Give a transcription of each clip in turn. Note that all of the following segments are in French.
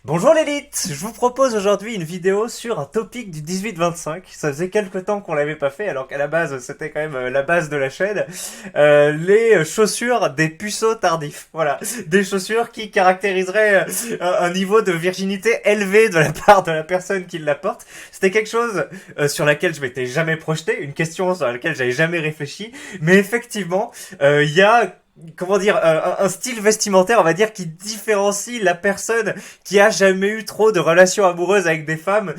Bonjour l'élite, je vous propose aujourd'hui une vidéo sur un topic du 18-25. Ça faisait quelques temps qu'on l'avait pas fait, alors qu'à la base c'était quand même la base de la chaîne. Les chaussures des puceaux tardifs. Voilà, des chaussures qui caractériseraient un niveau de virginité élevé de la part de la personne qui la porte. C'était quelque chose sur laquelle je m'étais jamais projeté, une question sur laquelle j'avais jamais réfléchi. Mais effectivement, il y a comment dire, un style vestimentaire, on va dire, qui différencie la personne qui a jamais eu trop de relations amoureuses avec des femmes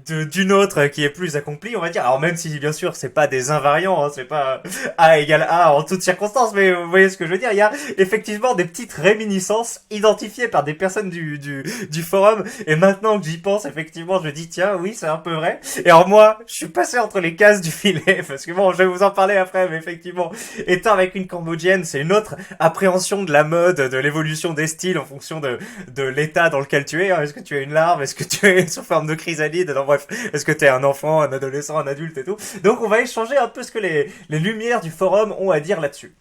d'une autre qui est plus accomplie, on va dire. Alors même si bien sûr c'est pas des invariants, hein, c'est pas A égale A en toutes circonstances, mais vous voyez ce que je veux dire. Il y a effectivement des petites réminiscences identifiées par des personnes du forum. Et maintenant que j'y pense, effectivement, je me dis tiens, oui, c'est un peu vrai. Et alors moi, je suis passé entre les cases du filet parce que bon, je vais vous en parler après, mais effectivement, étant avec une cambodgienne, c'est une autre appréhension de la mode, de l'évolution des styles en fonction de l'état dans lequel tu es. Est-ce que tu es une larve? Est-ce que tu es sous forme de chrysalide? Non, bref, est-ce que tu es un enfant, un adolescent, un adulte et tout? Donc on va échanger un peu ce que les lumières du forum ont à dire là-dessus.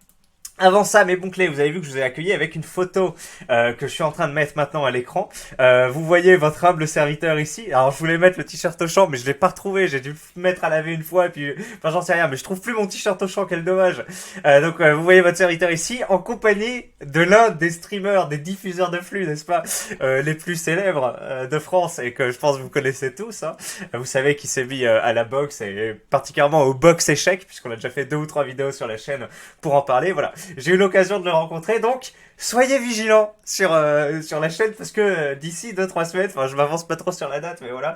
Avant ça, mes bons clés, vous avez vu que je vous ai accueilli avec une photo que je suis en train de mettre maintenant à l'écran. Vous voyez votre humble serviteur ici. Alors, je voulais mettre le t-shirt au champ, mais je l'ai pas retrouvé. J'ai dû le mettre à laver une fois, et puis, enfin, j'en sais rien, mais je trouve plus mon t-shirt au champ. Quel dommage. Donc, vous voyez votre serviteur ici, en compagnie de l'un des streamers, des diffuseurs de flux, n'est-ce pas, les plus célèbres de France, et que je pense que vous connaissez tous. Hein. Vous savez qu'il s'est mis à la boxe, et particulièrement au box échec, puisqu'on a déjà fait 2 ou 3 vidéos sur la chaîne pour en parler. Voilà. J'ai eu l'occasion de le rencontrer, donc soyez vigilants sur la chaîne parce que d'ici 2-3 semaines, enfin je m'avance pas trop sur la date, mais voilà,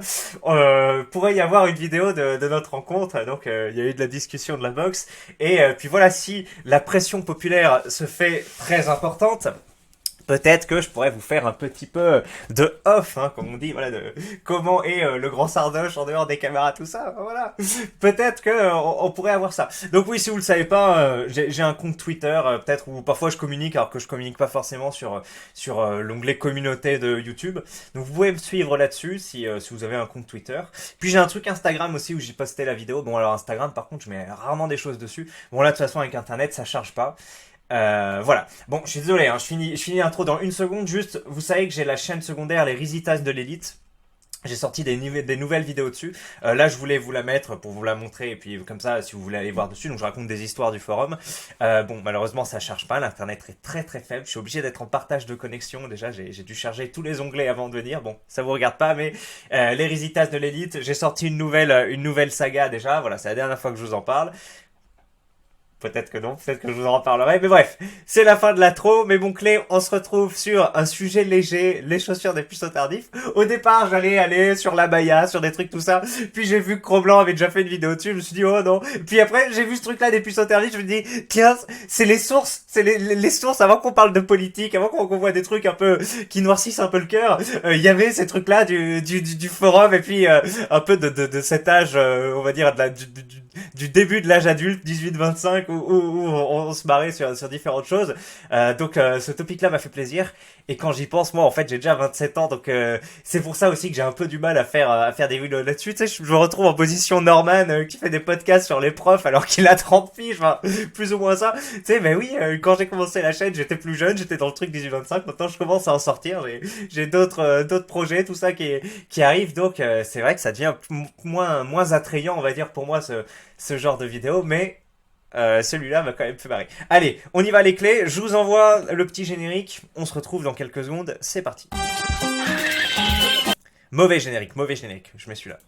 pourrait y avoir une vidéo de notre rencontre. Donc il y a eu de la discussion de la boxe et puis voilà, si la pression populaire se fait très importante. Peut-être que je pourrais vous faire un petit peu de off, hein, comme on dit, voilà, de comment est le grand Sardoche en dehors des caméras, tout ça, voilà. Peut-être que on pourrait avoir ça. Donc oui, si vous le savez pas, j'ai un compte Twitter, peut-être où parfois je communique, alors que je communique pas forcément sur l'onglet communauté de YouTube. Donc vous pouvez me suivre là-dessus si vous avez un compte Twitter. Puis j'ai un truc Instagram aussi où j'y postais la vidéo. Bon alors Instagram, par contre, je mets rarement des choses dessus. Bon là de toute façon avec Internet, ça charge pas. Voilà. Bon, je suis désolé, hein, je finis l'intro dans une seconde. Juste, vous savez que j'ai la chaîne secondaire Les Risitas de l'élite. J'ai sorti des nouvelles vidéos dessus. Là, je voulais vous la mettre pour vous la montrer et puis comme ça, si vous voulez aller voir dessus. Donc, je raconte des histoires du forum. Bon, malheureusement, ça charge pas. L'internet est très très faible. Je suis obligé d'être en partage de connexion. Déjà, j'ai dû charger tous les onglets avant de venir. Bon, ça vous regarde pas, mais les Risitas de l'élite. J'ai sorti une nouvelle saga déjà. Voilà, c'est la dernière fois que je vous en parle. Peut-être que non, peut-être que je vous en reparlerai, mais bref, c'est la fin de l'intro, mes bons clés, on se retrouve sur un sujet léger, les chaussures des puceaux tardifs. Au départ, j'allais aller sur la baya, sur des trucs tout ça, puis j'ai vu que Cro-Blanc avait déjà fait une vidéo dessus, je me suis dit, oh non, puis après, j'ai vu ce truc-là des puceaux tardifs, je me dis, tiens, c'est les sources, c'est les sources, avant qu'on parle de politique, avant qu'on voit des trucs un peu, qui noircissent un peu le cœur, il y avait ces trucs-là du forum, et puis un peu de cet âge, on va dire, du début de l'âge adulte, 18-25, où on se marrait sur différentes choses. Donc ce topic-là m'a fait plaisir. Et quand j'y pense, moi, en fait, j'ai déjà 27 ans, donc c'est pour ça aussi que j'ai un peu du mal à faire des vidéos là-dessus. Tu sais, je me retrouve en position Norman qui fait des podcasts sur les profs alors qu'il a 30 piges, enfin, plus ou moins ça. Tu sais, mais oui, quand j'ai commencé la chaîne, j'étais plus jeune, j'étais dans le truc 18-25. Maintenant, je commence à en sortir. J'ai d'autres projets, tout ça qui arrive. Donc, c'est vrai que ça devient moins attrayant, on va dire, pour moi, ce genre de vidéo, mais celui-là m'a quand même fait marrer. Allez, on y va les clés, je vous envoie le petit générique, on se retrouve dans quelques secondes, c'est parti. Mauvais générique, je mets celui-là.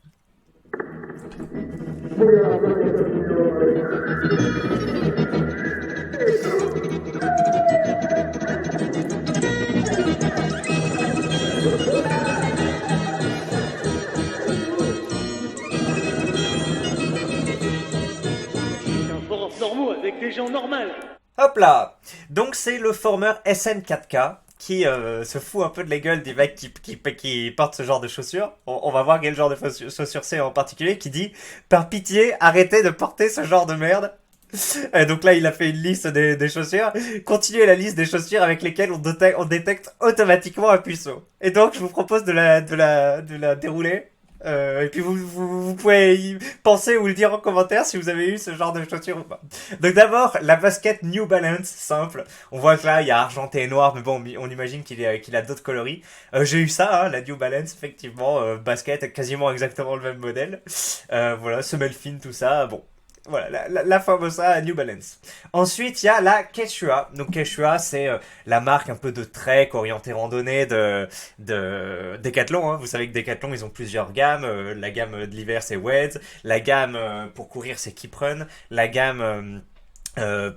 Normaux avec des gens normaux. Hop là. Donc c'est le former SN4K qui se fout un peu de la gueule des mecs qui portent ce genre de chaussures. On va voir quel genre de chaussures c'est en particulier, qui dit par pitié arrêtez de porter ce genre de merde. Donc là il a fait une liste des chaussures. Continuez la liste des chaussures avec lesquelles on détecte automatiquement un puceau. Et donc je vous propose de la dérouler. Et puis vous pouvez y penser ou le dire en commentaire si vous avez eu ce genre de chaussures ou pas. Donc d'abord, la basket New Balance, simple. On voit que là, il y a argenté et noir, mais bon, on imagine qu'il a d'autres coloris. J'ai eu ça, hein, la New Balance, effectivement, basket, quasiment exactement le même modèle. Voilà, semelle fine, tout ça, bon. Voilà, la famosa New Balance. Ensuite, il y a la Quechua. Donc Quechua, c'est la marque un peu de trek orientée randonnée de Decathlon. Hein. Vous savez que Decathlon, ils ont plusieurs gammes. La gamme de l'hiver, c'est Weds. La gamme pour courir, c'est Keep Run. La gamme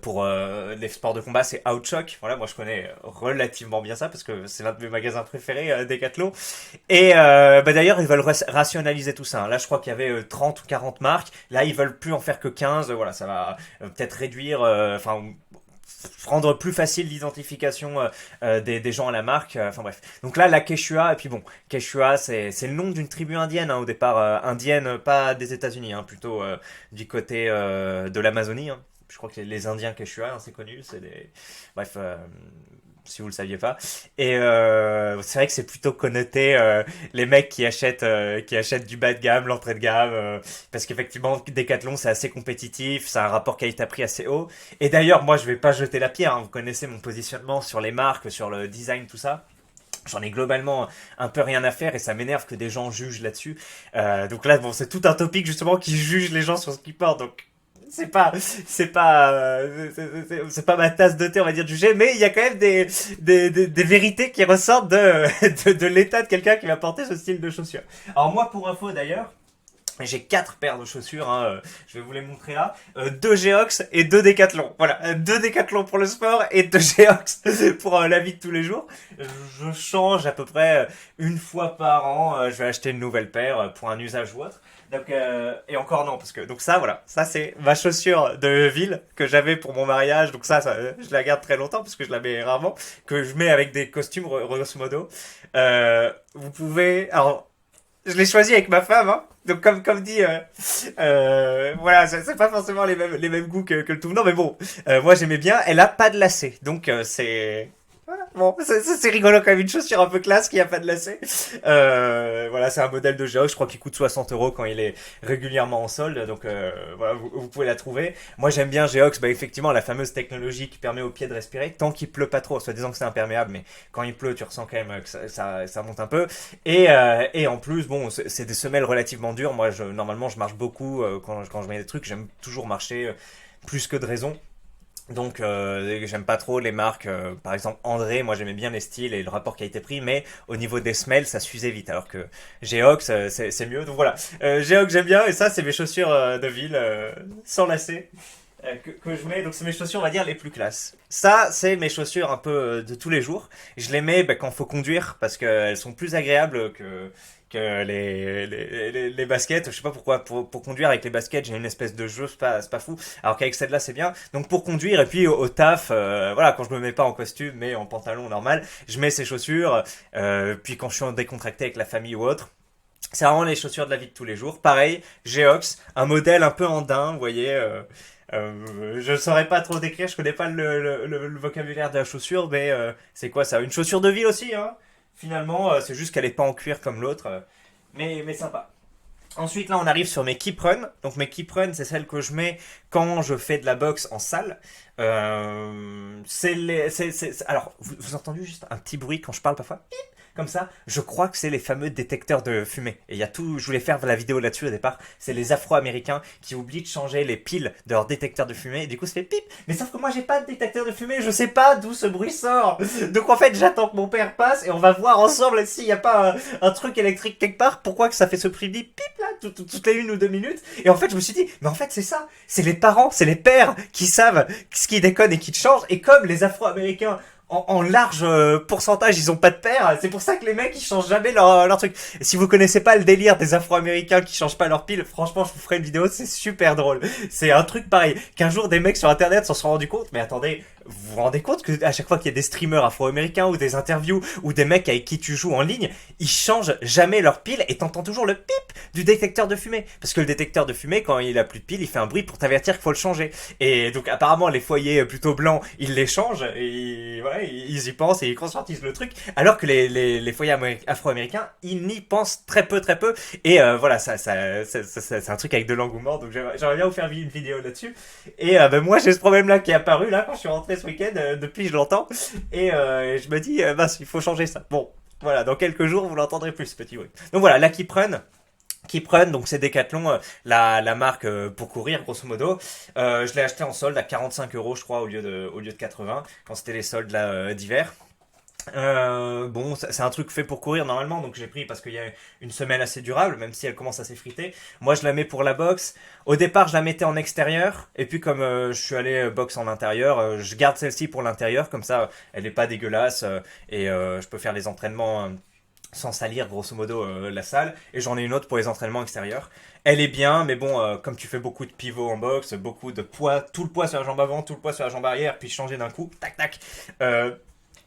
pour les sports de combat, c'est Outshock. Voilà, moi je connais relativement bien ça parce que c'est l'un de mes magasins préférés, Decathlon. Et d'ailleurs, ils veulent rationaliser tout ça. Hein. Là, je crois qu'il y avait 30 ou 40 marques. Là, ils veulent plus en faire que 15. Voilà, ça va peut-être réduire, enfin rendre plus facile l'identification des gens à la marque. Enfin bref. Donc là, la Quechua, et puis bon, Quechua, c'est le nom d'une tribu indienne hein, au départ, indienne, pas des États-Unis, hein, plutôt du côté de l'Amazonie. Hein. Je crois que les Indiens Quechua, hein, c'est connu, c'est des... Bref, si vous le saviez pas. Et c'est vrai que c'est plutôt connoté les mecs qui achètent du bas de gamme, l'entrée de gamme, parce qu'effectivement Decathlon c'est assez compétitif, ça a un rapport qualité-prix assez haut. Et d'ailleurs moi je vais pas jeter la pierre, hein, vous connaissez mon positionnement sur les marques, sur le design, tout ça. J'en ai globalement un peu rien à faire et ça m'énerve que des gens jugent là-dessus. Donc là bon c'est tout un topic justement qui juge les gens sur ce qu'ils portent, donc c'est pas ma tasse de thé, on va dire, de juger, mais il y a quand même des vérités qui ressortent de l'état de quelqu'un qui va porter ce style de chaussures. Alors moi, pour info d'ailleurs, j'ai 4 paires de chaussures, hein, je vais vous les montrer là. 2 Geox et 2 Decathlon. Voilà, 2 Decathlon pour le sport et 2 Geox pour la vie de tous les jours. Je change à peu près une fois par an, je vais acheter une nouvelle paire pour un usage ou autre. Donc, et encore non, parce que donc ça, voilà, ça c'est ma chaussure de ville que j'avais pour mon mariage. Donc ça, je la garde très longtemps parce que je la mets rarement, que je mets avec des costumes grosso modo. Vous pouvez, alors je l'ai choisi avec ma femme, hein. Donc comme dit, voilà, c'est pas forcément les mêmes goûts que le tout venant, mais bon, moi j'aimais bien. Elle a pas de lacets, donc c'est voilà. Bon, c'est rigolo quand même, une chaussure un peu classe qui a pas de lacets. Voilà, c'est un modèle de Geox, je crois qu'il coûte 60 € quand il est régulièrement en solde, donc voilà, vous pouvez la trouver. Moi j'aime bien Geox, bah effectivement la fameuse technologie qui permet aux pieds de respirer, tant qu'il pleut pas trop, soit disant que c'est imperméable, mais quand il pleut tu ressens quand même que ça monte un peu. Et en plus, bon, c'est des semelles relativement dures, moi normalement je marche beaucoup quand je mets des trucs, j'aime toujours marcher plus que de raison. Donc j'aime pas trop les marques, par exemple André, moi j'aimais bien les styles et le rapport qualité-prix, mais au niveau des semelles ça s'usait vite, alors que Geox c'est mieux. Donc voilà, Geox j'aime bien et ça c'est mes chaussures de ville sans lacets que je mets, donc c'est mes chaussures on va dire les plus classes. Ça c'est mes chaussures un peu de tous les jours, je les mets quand faut conduire parce qu'elles sont plus agréables que les baskets. Je sais pas pourquoi, pour conduire avec les baskets, j'ai une espèce de jeu, c'est pas fou. Alors qu'avec celle-là, c'est bien. Donc pour conduire, et puis au taf, voilà, quand je me mets pas en costume, mais en pantalon normal, je mets ces chaussures. Puis quand je suis en décontracté avec la famille ou autre, c'est vraiment les chaussures de la vie de tous les jours. Pareil, Geox, un modèle un peu andin, vous voyez. Je saurais pas trop décrire, je connais pas le vocabulaire de la chaussure, mais c'est quoi ça? Une chaussure de ville aussi, hein? Finalement, c'est juste qu'elle est pas en cuir comme l'autre, mais sympa. Ensuite, là, on arrive sur mes Keep Run. Donc, mes Keep Run, c'est celles que je mets quand je fais de la boxe en salle. Alors, vous entendez juste un petit bruit quand je parle parfois? Pip comme ça, je crois que c'est les fameux détecteurs de fumée. Et il y a tout, je voulais faire la vidéo là-dessus au départ, c'est les Afro-Américains qui oublient de changer les piles de leur détecteur de fumée, et du coup ça fait pip. Mais sauf que moi j'ai pas de détecteur de fumée, je sais pas d'où ce bruit sort. Donc en fait j'attends que mon père passe, et on va voir ensemble s'il y a pas un truc électrique quelque part, pourquoi que ça fait ce bruit pip là, toutes les 1 ou 2 minutes. Et en fait je me suis dit, mais en fait c'est ça, c'est les parents, c'est les pères qui savent ce qui déconne et qui te changent, et comme les Afro-Américains en large pourcentage, ils ont pas de père. C'est pour ça que les mecs, ils changent jamais leur truc. Et si vous connaissez pas le délire des Afro-Américains qui changent pas leur pile, franchement, je vous ferai une vidéo, c'est super drôle. C'est un truc pareil. Qu'un jour, des mecs sur Internet s'en sont rendus compte. Mais attendez, vous vous rendez compte que à chaque fois qu'il y a des streamers afro-américains ou des interviews ou des mecs avec qui tu joues en ligne, ils changent jamais leur pile et t'entends toujours le pip du détecteur de fumée. Parce que le détecteur de fumée, quand il a plus de pile, il fait un bruit pour t'avertir qu'il faut le changer. Et donc apparemment les foyers plutôt blancs, ils les changent et voilà, ils y pensent et ils conscientisent le truc. Alors que les foyers afro-américains, ils n'y pensent très peu très peu. Et voilà, c'est un truc avec de l'engouement. Donc j'aimerais bien vous faire une vidéo là-dessus. Et moi j'ai ce problème-là qui est apparu là quand je suis rentré ce week-end. Depuis je l'entends. Et je me dis, mince, il faut changer ça. Bon, voilà, dans quelques jours vous l'entendrez plus, ce petit bruit. Donc voilà, la Keeprun, donc c'est Decathlon, la marque pour courir, grosso modo. Je l'ai acheté en solde à 45 euros, je crois, au lieu de 80, quand c'était les soldes là, d'hiver. Bon, c'est un truc fait pour courir normalement, donc j'ai pris parce qu'il y a une semelle assez durable, même si elle commence à s'effriter. Moi, je la mets pour la boxe. Au départ, je la mettais en extérieur, et puis comme je suis allé boxe en intérieur, je garde celle-ci pour l'intérieur, comme ça, elle est pas dégueulasse, et je peux faire les entraînements sans salir grosso modo la salle. Et j'en ai une autre pour les entraînements extérieurs. Elle est bien, mais bon, comme tu fais beaucoup de pivots en boxe, beaucoup de poids, tout le poids sur la jambe avant, tout le poids sur la jambe arrière, puis changer d'un coup, tac tac. Euh,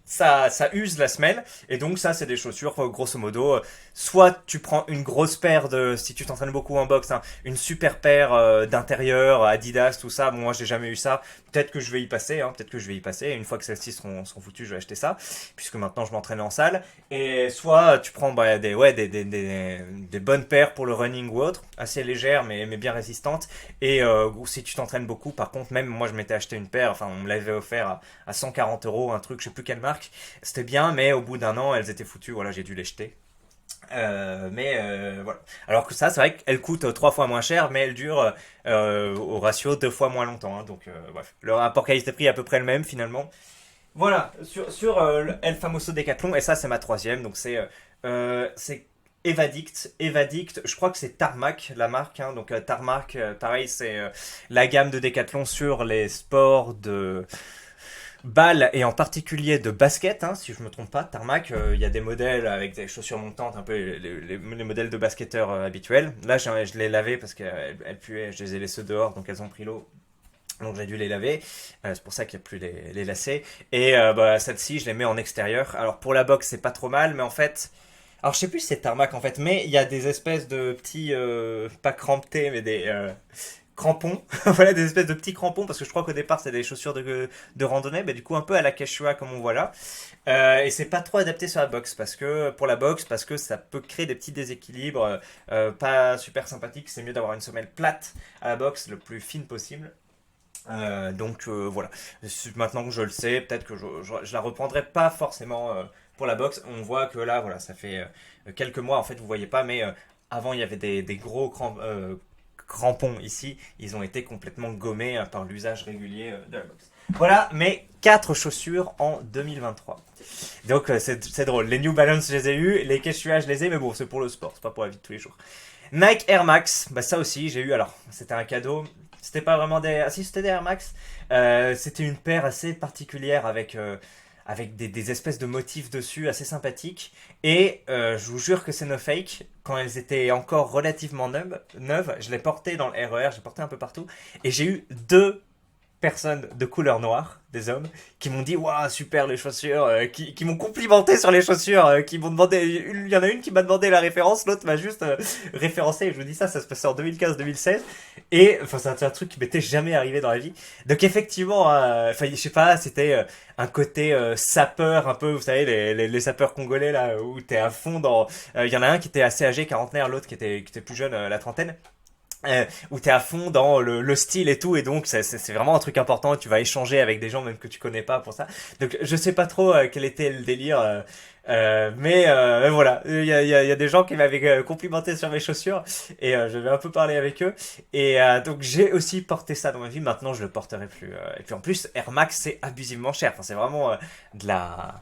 ça use la semelle, et donc ça c'est des chaussures grosso modo, soit tu prends une grosse paire de, si tu t'entraînes beaucoup en boxe, hein, une super paire d'intérieur, Adidas, tout ça. Bon, moi j'ai jamais eu ça, peut-être que je vais y passer, hein, peut-être que je vais y passer, une fois que celles-ci seront foutues je vais acheter ça, puisque maintenant je m'entraîne en salle. Et soit tu prends des bonnes paires pour le running ou autre, assez légères mais bien résistantes. Et si tu t'entraînes beaucoup, par contre, même moi je m'étais acheté une paire, enfin on me l'avait offert à 140 euros, un truc, je sais plus quelle marque. C'était bien, mais au bout d'un an, elles étaient foutues. Voilà, j'ai dû les jeter. Mais voilà. Alors que ça, c'est vrai qu'elle coûte 3 fois moins cher, mais elle dure au ratio 2 fois moins longtemps, hein. Donc, bref. Le rapport qualité-prix est à peu près le même finalement. Voilà, sur le El Famoso Decathlon, et ça, c'est ma troisième. Donc, c'est Evadict, je crois que c'est Tarmac la marque, hein. Donc Tarmac, pareil, c'est la gamme de Decathlon sur les sports de balle et en particulier de basket, hein, si je me trompe pas. Tarmac, il y a des modèles avec des chaussures montantes, un peu les modèles de basketteurs habituels. Là, je les lavais parce qu'elles puaient, je les ai laissées dehors, donc elles ont pris l'eau. Donc j'ai dû les laver, c'est pour ça qu'il n'y a plus les lacets. Et celle-ci, je les mets en extérieur. Alors pour la boxe, c'est pas trop mal, mais en fait, alors je sais plus si c'est Tarmac en fait, mais il y a des espèces de petits, pas crampés, mais des crampons. Voilà, des espèces de petits crampons, parce que je crois qu'au départ c'est des chaussures de randonnée, mais du coup un peu à la Quechua comme on voit là. Et c'est pas trop adapté sur la boxe, pour la boxe, parce que ça peut créer des petits déséquilibres pas super sympathiques. C'est mieux d'avoir une semelle plate à la boxe, le plus fine possible. Donc voilà. Maintenant que je le sais, peut-être que je la reprendrai pas forcément pour la boxe. On voit que là, voilà, ça fait quelques mois, en fait, vous voyez pas, mais avant il y avait des gros crampons ici. Ils ont été complètement gommés par l'usage régulier de la boxe. Voilà mes 4 chaussures en 2023. Donc c'est drôle. Les New Balance, je les ai eu, les Quechua, je les ai, mais bon, c'est pour le sport, c'est pas pour la vie de tous les jours. Nike Air Max, bah ça aussi j'ai eu. Alors c'était un cadeau. C'était pas vraiment des. Ah si, c'était des Air Max. C'était une paire assez particulière avec des espèces de motifs dessus assez sympathiques. Et je vous jure que c'est no fake. Quand elles étaient encore relativement neuves, je les portais dans le RER, je les portais un peu partout. Et j'ai eu 2 personnes de couleur noire, des hommes, qui m'ont dit waouh super les chaussures, qui m'ont complimenté sur les chaussures, qui m'ont demandé, il y en a une qui m'a demandé la référence, l'autre m'a juste référencé. Et je vous dis ça se passait en 2015-2016, et enfin c'est un truc qui m'était jamais arrivé dans la vie. Donc effectivement, enfin je sais pas, c'était un côté sapeur un peu, vous savez les sapeurs congolais là où t'es à fond dans, il y en a un qui était assez âgé, quarantenaire, l'autre qui était plus jeune, la trentaine. Où t'es à fond dans le style et tout, et donc c'est vraiment un truc important. Tu vas échanger avec des gens même que tu connais pas pour ça. Donc je sais pas trop quel était le délire, mais voilà, il y a des gens qui m'avaient complimenté sur mes chaussures, et j'avais un peu parlé avec eux, et donc j'ai aussi porté ça dans ma vie. Maintenant je le porterai plus, et puis en plus Air Max c'est abusivement cher. Enfin c'est vraiment de la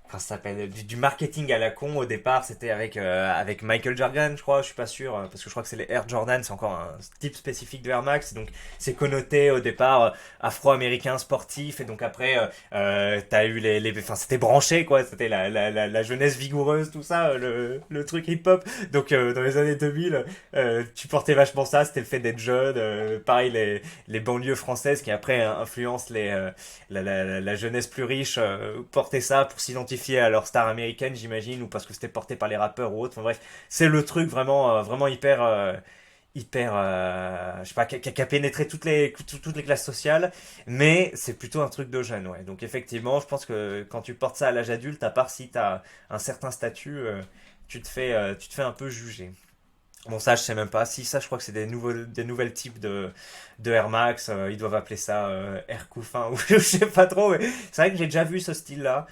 comment ça s'appelle, du marketing à la con. Au départ, c'était avec Michael Jordan, je crois, je suis pas sûr, parce que je crois que c'est les Air Jordan, c'est encore un type spécifique de Air Max, donc c'est connoté au départ afro-américain sportif, et donc après, t'as eu enfin, c'était branché, quoi, c'était la jeunesse vigoureuse, tout ça, le truc hip-hop. Donc dans les années 2000, tu portais vachement ça, c'était le fait d'être jeune, pareil, les banlieues françaises qui après influencent la jeunesse plus riche portait ça pour s'identifier à leur star américaine, j'imagine, ou parce que c'était porté par les rappeurs ou autre. Enfin bref, c'est le truc vraiment, vraiment hyper, je sais pas, qui a pénétré toutes les classes sociales, mais c'est plutôt un truc de jeune, ouais. Donc effectivement, je pense que quand tu portes ça à l'âge adulte, à part si t'as un certain statut, tu te fais un peu juger. Bon, ça, je sais même pas. Si, ça, je crois que c'est des nouvelles types de Air Max. Ils doivent appeler ça Air Couffin ou je sais pas trop. Mais c'est vrai que j'ai déjà vu ce style-là.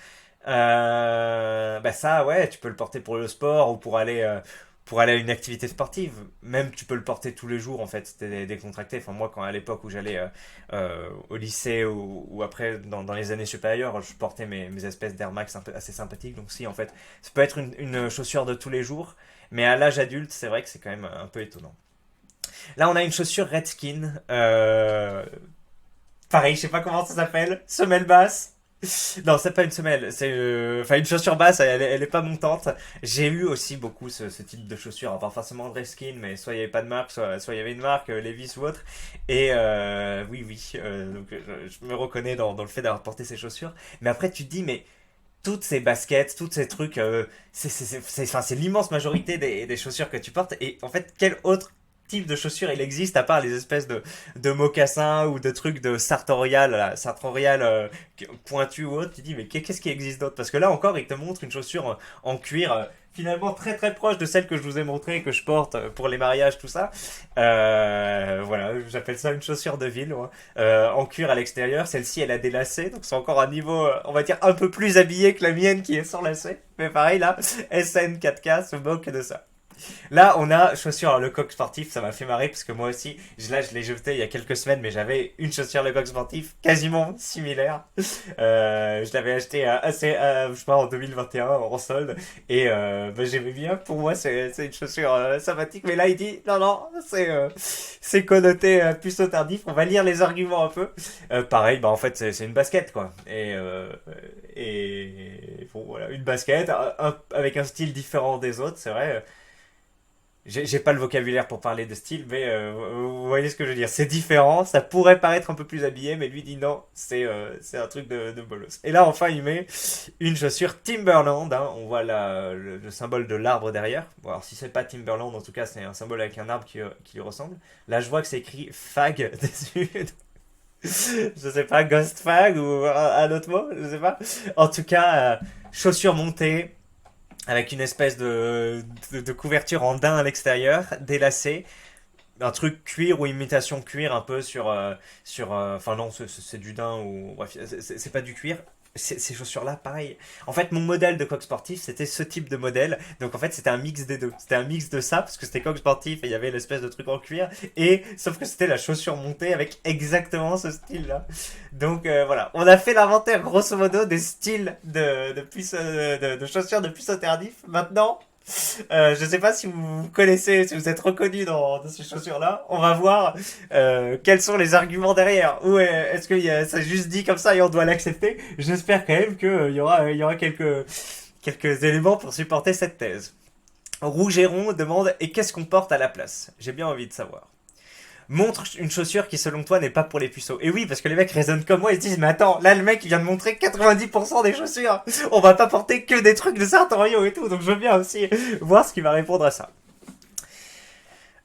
Bah ça, ouais, tu peux le porter pour le sport ou pour aller à une activité sportive. Même, tu peux le porter tous les jours, en fait. C'était décontracté. Enfin, moi, quand à l'époque où j'allais au lycée ou après dans les années supérieures, je portais mes espèces d'Air Max un peu, assez sympathiques. Donc, si, en fait, ça peut être une chaussure de tous les jours. Mais à l'âge adulte, c'est vrai que c'est quand même un peu étonnant. Là, on a une chaussure Redskin. Pareil, je sais pas comment ça s'appelle. Semelle basse. Non, c'est pas une semelle. C'est enfin une chaussure basse. Elle est pas montante. J'ai eu aussi beaucoup ce type de chaussure. Alors, pas forcément de Redskin, mais soit il y avait pas de marque, soit il y avait une marque, Levi's ou autre. Et oui, oui. Donc, je me reconnais dans le fait d'avoir porté ces chaussures. Mais après, tu te dis, mais toutes ces baskets, tous ces trucs, enfin, c'est l'immense majorité des chaussures que tu portes. Et en fait, quel autre type de chaussures il existe à part les espèces de mocassins ou de trucs de sartorial, là, sartorial pointu ou autre? Tu dis, mais qu'est-ce qui existe d'autre? Parce que là encore, il te montre une chaussure en cuir. Finalement très très proche de celle que je vous ai montré que je porte pour les mariages tout ça, voilà, j'appelle ça une chaussure de ville, moi. En cuir à l'extérieur. Celle-ci elle a des lacets, donc c'est encore un niveau on va dire un peu plus habillé que la mienne qui est sans lacets, mais pareil là, SN 4K se moque de ça. Là, on a chaussure alors, le coq sportif, ça m'a fait marrer parce que moi aussi, je l'ai jeté il y a quelques semaines, mais j'avais une chaussure le coq sportif quasiment similaire. Je l'avais acheté je sais pas, en 2021 en solde et bah, j'aimais bien. Pour moi, c'est une chaussure sympathique, mais là, il dit non, non, c'est connoté puceau tardif. On va lire les arguments un peu. Pareil, bah en fait, c'est une basket quoi. Et bon, voilà, une basket avec un style différent des autres, c'est vrai. J'ai pas le vocabulaire pour parler de style, mais vous voyez ce que je veux dire. C'est différent, ça pourrait paraître un peu plus habillé, mais lui dit non, c'est un truc de bolos. Et là, enfin, il met une chaussure Timberland. Hein, on voit le symbole de l'arbre derrière. Bon, alors, si c'est pas Timberland, en tout cas, c'est un symbole avec un arbre qui lui ressemble. Là, je vois que c'est écrit fag dessus. Je sais pas, ghost fag ou un autre mot, je sais pas. En tout cas, chaussure montée avec une espèce de couverture en daim à l'extérieur, délacée, un truc cuir ou imitation cuir un peu enfin non, c'est du daim ou bref, c'est pas du cuir. Ces chaussures-là, pareil. En fait, mon modèle de coq sportif, c'était ce type de modèle. Donc, en fait, c'était un mix des deux. C'était un mix de ça, parce que c'était coq sportif et il y avait l'espèce de truc en cuir. Et, sauf que c'était la chaussure montée avec exactement ce style-là. Donc, voilà. On a fait l'inventaire, grosso modo, des styles de chaussures de puceau tardif. Maintenant, je sais pas si vous connaissez, si vous êtes reconnu dans ces chaussures-là. On va voir quels sont les arguments derrière. Ou est-ce que ça juste dit comme ça et on doit l'accepter? J'espère quand même qu'il y aura quelques éléments pour supporter cette thèse. Rougeron demande et qu'est-ce qu'on porte à la place? J'ai bien envie de savoir. Montre une chaussure qui selon toi n'est pas pour les puceaux. Et oui, parce que les mecs raisonnent comme moi, ils se disent mais attends, là le mec il vient de montrer 90% des chaussures. On va pas porter que des trucs de Sartorio et tout, donc je veux bien aussi voir ce qu'il va répondre à ça.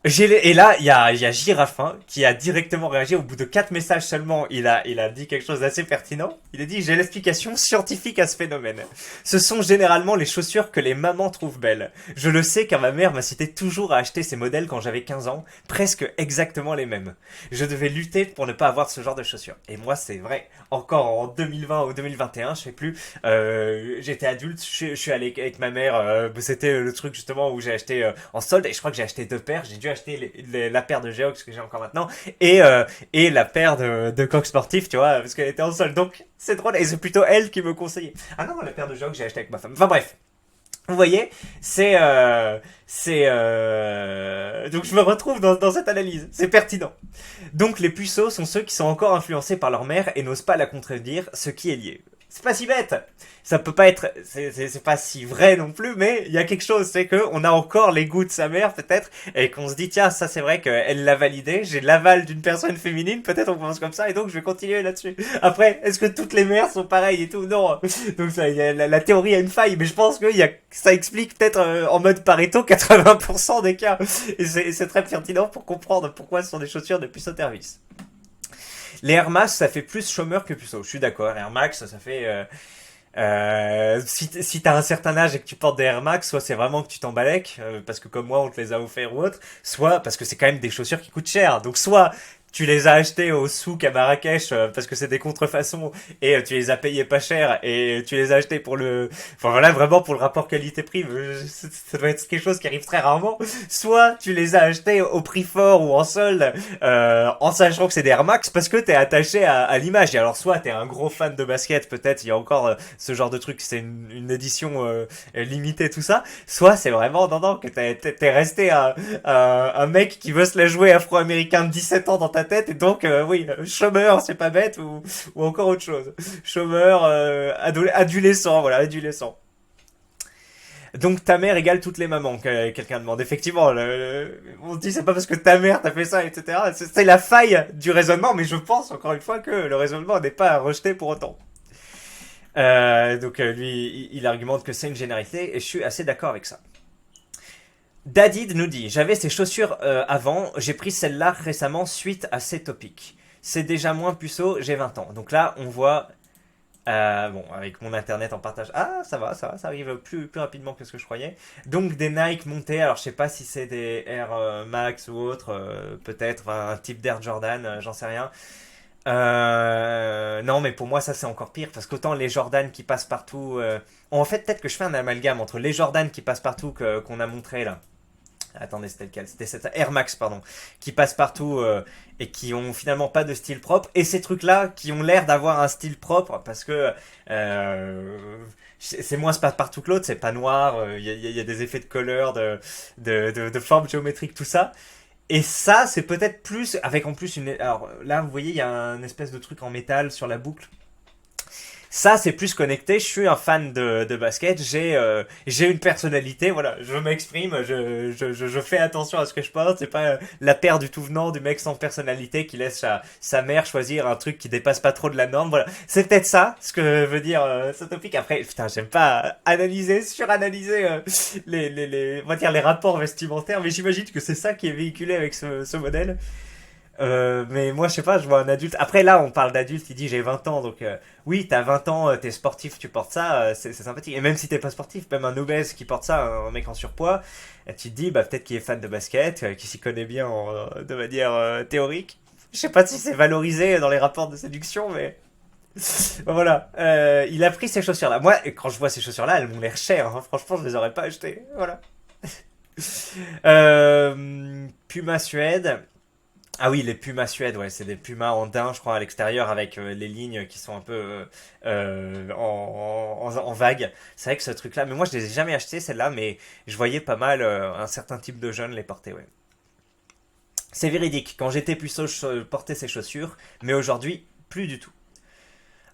Et là, il y a Girafin qui a directement réagi au bout de 4 messages seulement. Il a dit quelque chose d'assez pertinent. Il a dit, j'ai l'explication scientifique à ce phénomène. Ce sont généralement les chaussures que les mamans trouvent belles. Je le sais car ma mère m'incitait toujours à acheter ces modèles quand j'avais 15 ans, presque exactement les mêmes. Je devais lutter pour ne pas avoir ce genre de chaussures. Et moi, c'est vrai, encore en 2020 ou 2021, je sais plus, j'étais adulte, je suis allé avec ma mère, c'était le truc justement où j'ai acheté en solde et je crois que j'ai acheté 2 paires, j'ai dû acheté la paire de Geox que j'ai encore maintenant et la paire de coques sportifs, tu vois, parce qu'elle était en solde. Donc c'est drôle et c'est plutôt elle qui me conseillait. Ah non, la paire de Geox j'ai acheté avec ma femme. Enfin bref. Vous voyez, donc je me retrouve dans cette analyse. C'est pertinent. Donc les puceaux sont ceux qui sont encore influencés par leur mère et n'osent pas la contredire, ce qui est lié. C'est pas si bête. Ça peut pas être, c'est pas si vrai non plus, mais il y a quelque chose, c'est que on a encore les goûts de sa mère peut-être, et qu'on se dit tiens ça c'est vrai qu'elle l'a validé, j'ai l'aval d'une personne féminine, peut-être on pense comme ça, et donc je vais continuer là-dessus. Après, est-ce que toutes les mères sont pareilles et tout? Non. Donc ça, la théorie a une faille, mais je pense que ça explique peut-être en mode Pareto 80% des cas, et c'est très pertinent pour comprendre pourquoi ce sont des chaussures de puceau Tervis. Les Air Max, ça fait plus chômeur que puceau. Je suis d'accord. Air Max, ça fait. Si t'as un certain âge et que tu portes des Air Max, soit c'est vraiment que tu t'embalèques, parce que comme moi on te les a offerts ou autre, soit parce que c'est quand même des chaussures qui coûtent cher. Donc soit tu les as achetées au souk à Marrakech parce que c'est des contrefaçons et tu les as payés pas cher et tu les as achetées pour le, enfin voilà vraiment pour le rapport qualité-prix. Ça doit être quelque chose qui arrive très rarement. Soit tu les as achetées au prix fort ou en solde en sachant que c'est des Air Max parce que t'es attaché à l'image. Et alors soit t'es un gros fan de basket, peut-être il y a encore ce genre de truc, c'est une édition limitée tout ça. Soit c'est vraiment non que t'es resté un mec qui veut se la jouer afro-américain de 17 ans dans ta tête et donc oui chômeur c'est pas bête ou encore autre chose, chômeur adolescent, voilà, adolescent. Donc ta mère égale toutes les mamans, quelqu'un demande. Effectivement, on se dit c'est pas parce que ta mère t'a fait ça, etc. C'est la faille du raisonnement, mais je pense encore une fois que le raisonnement n'est pas à rejeter pour autant. Donc lui, il argumente que c'est une généralité et je suis assez d'accord avec ça. Dadid nous dit, j'avais ces chaussures avant, j'ai pris celle-là récemment suite à ces topics. C'est déjà moins puceau, j'ai 20 ans. Donc là, on voit, bon, avec mon internet en partage, ah, ça va, ça arrive plus rapidement que ce que je croyais. Donc des Nike montés, alors je sais pas si c'est des Air Max ou autre, peut-être, un type d'Air Jordan, j'en sais rien. Non, mais pour moi, ça c'est encore pire parce qu'autant les Jordan qui passent partout. En fait, peut-être que je fais un amalgame entre les Jordan qui passent partout qu'on a montré là. Attendez, c'était lequel? C'était cette Air Max, pardon, qui passent partout et qui ont finalement pas de style propre. Et ces trucs-là qui ont l'air d'avoir un style propre parce que c'est moins passe-partout que l'autre, c'est pas noir, y a des effets de couleur, de forme géométrique, tout ça. Et ça, c'est peut-être plus, avec en plus une... Alors là, vous voyez, il y a un espèce de truc en métal sur la boucle. Ça, c'est plus connecté. Je suis un fan de basket. J'ai une personnalité. Voilà, je m'exprime. Je fais attention à ce que je porte. C'est pas la paire du tout venant du mec sans personnalité qui laisse sa mère choisir un truc qui dépasse pas trop de la norme. Voilà, c'est peut-être ça ce que veut dire ce topic. Après, putain, j'aime pas analyser, suranalyser on va dire les rapports vestimentaires, mais j'imagine que c'est ça qui est véhiculé avec ce modèle. Mais moi je sais pas, je vois un adulte. Après là on parle d'adulte, il dit j'ai 20 ans, donc oui t'as 20 ans, t'es sportif, tu portes ça, c'est sympathique. Et même si t'es pas sportif, même un obèse qui porte ça, un mec en surpoids, tu te dis bah peut-être qu'il est fan de basket, qu'il s'y connaît bien de manière théorique. Je sais pas si c'est valorisé dans les rapports de séduction, mais voilà. Il a pris ces chaussures là. Moi quand je vois ces chaussures là, elles m'ont l'air chères, hein. Franchement je les aurais pas achetées. Voilà. Puma Suède. Ah oui, les Pumas Suède, ouais, c'est des Pumas en daim, je crois, à l'extérieur, avec les lignes qui sont un peu en vague. C'est vrai que ce truc-là, mais moi je les ai jamais achetés, celles-là, mais je voyais pas mal un certain type de jeunes les porter, ouais. C'est véridique, quand j'étais puceau, je portais ces chaussures, mais aujourd'hui, plus du tout.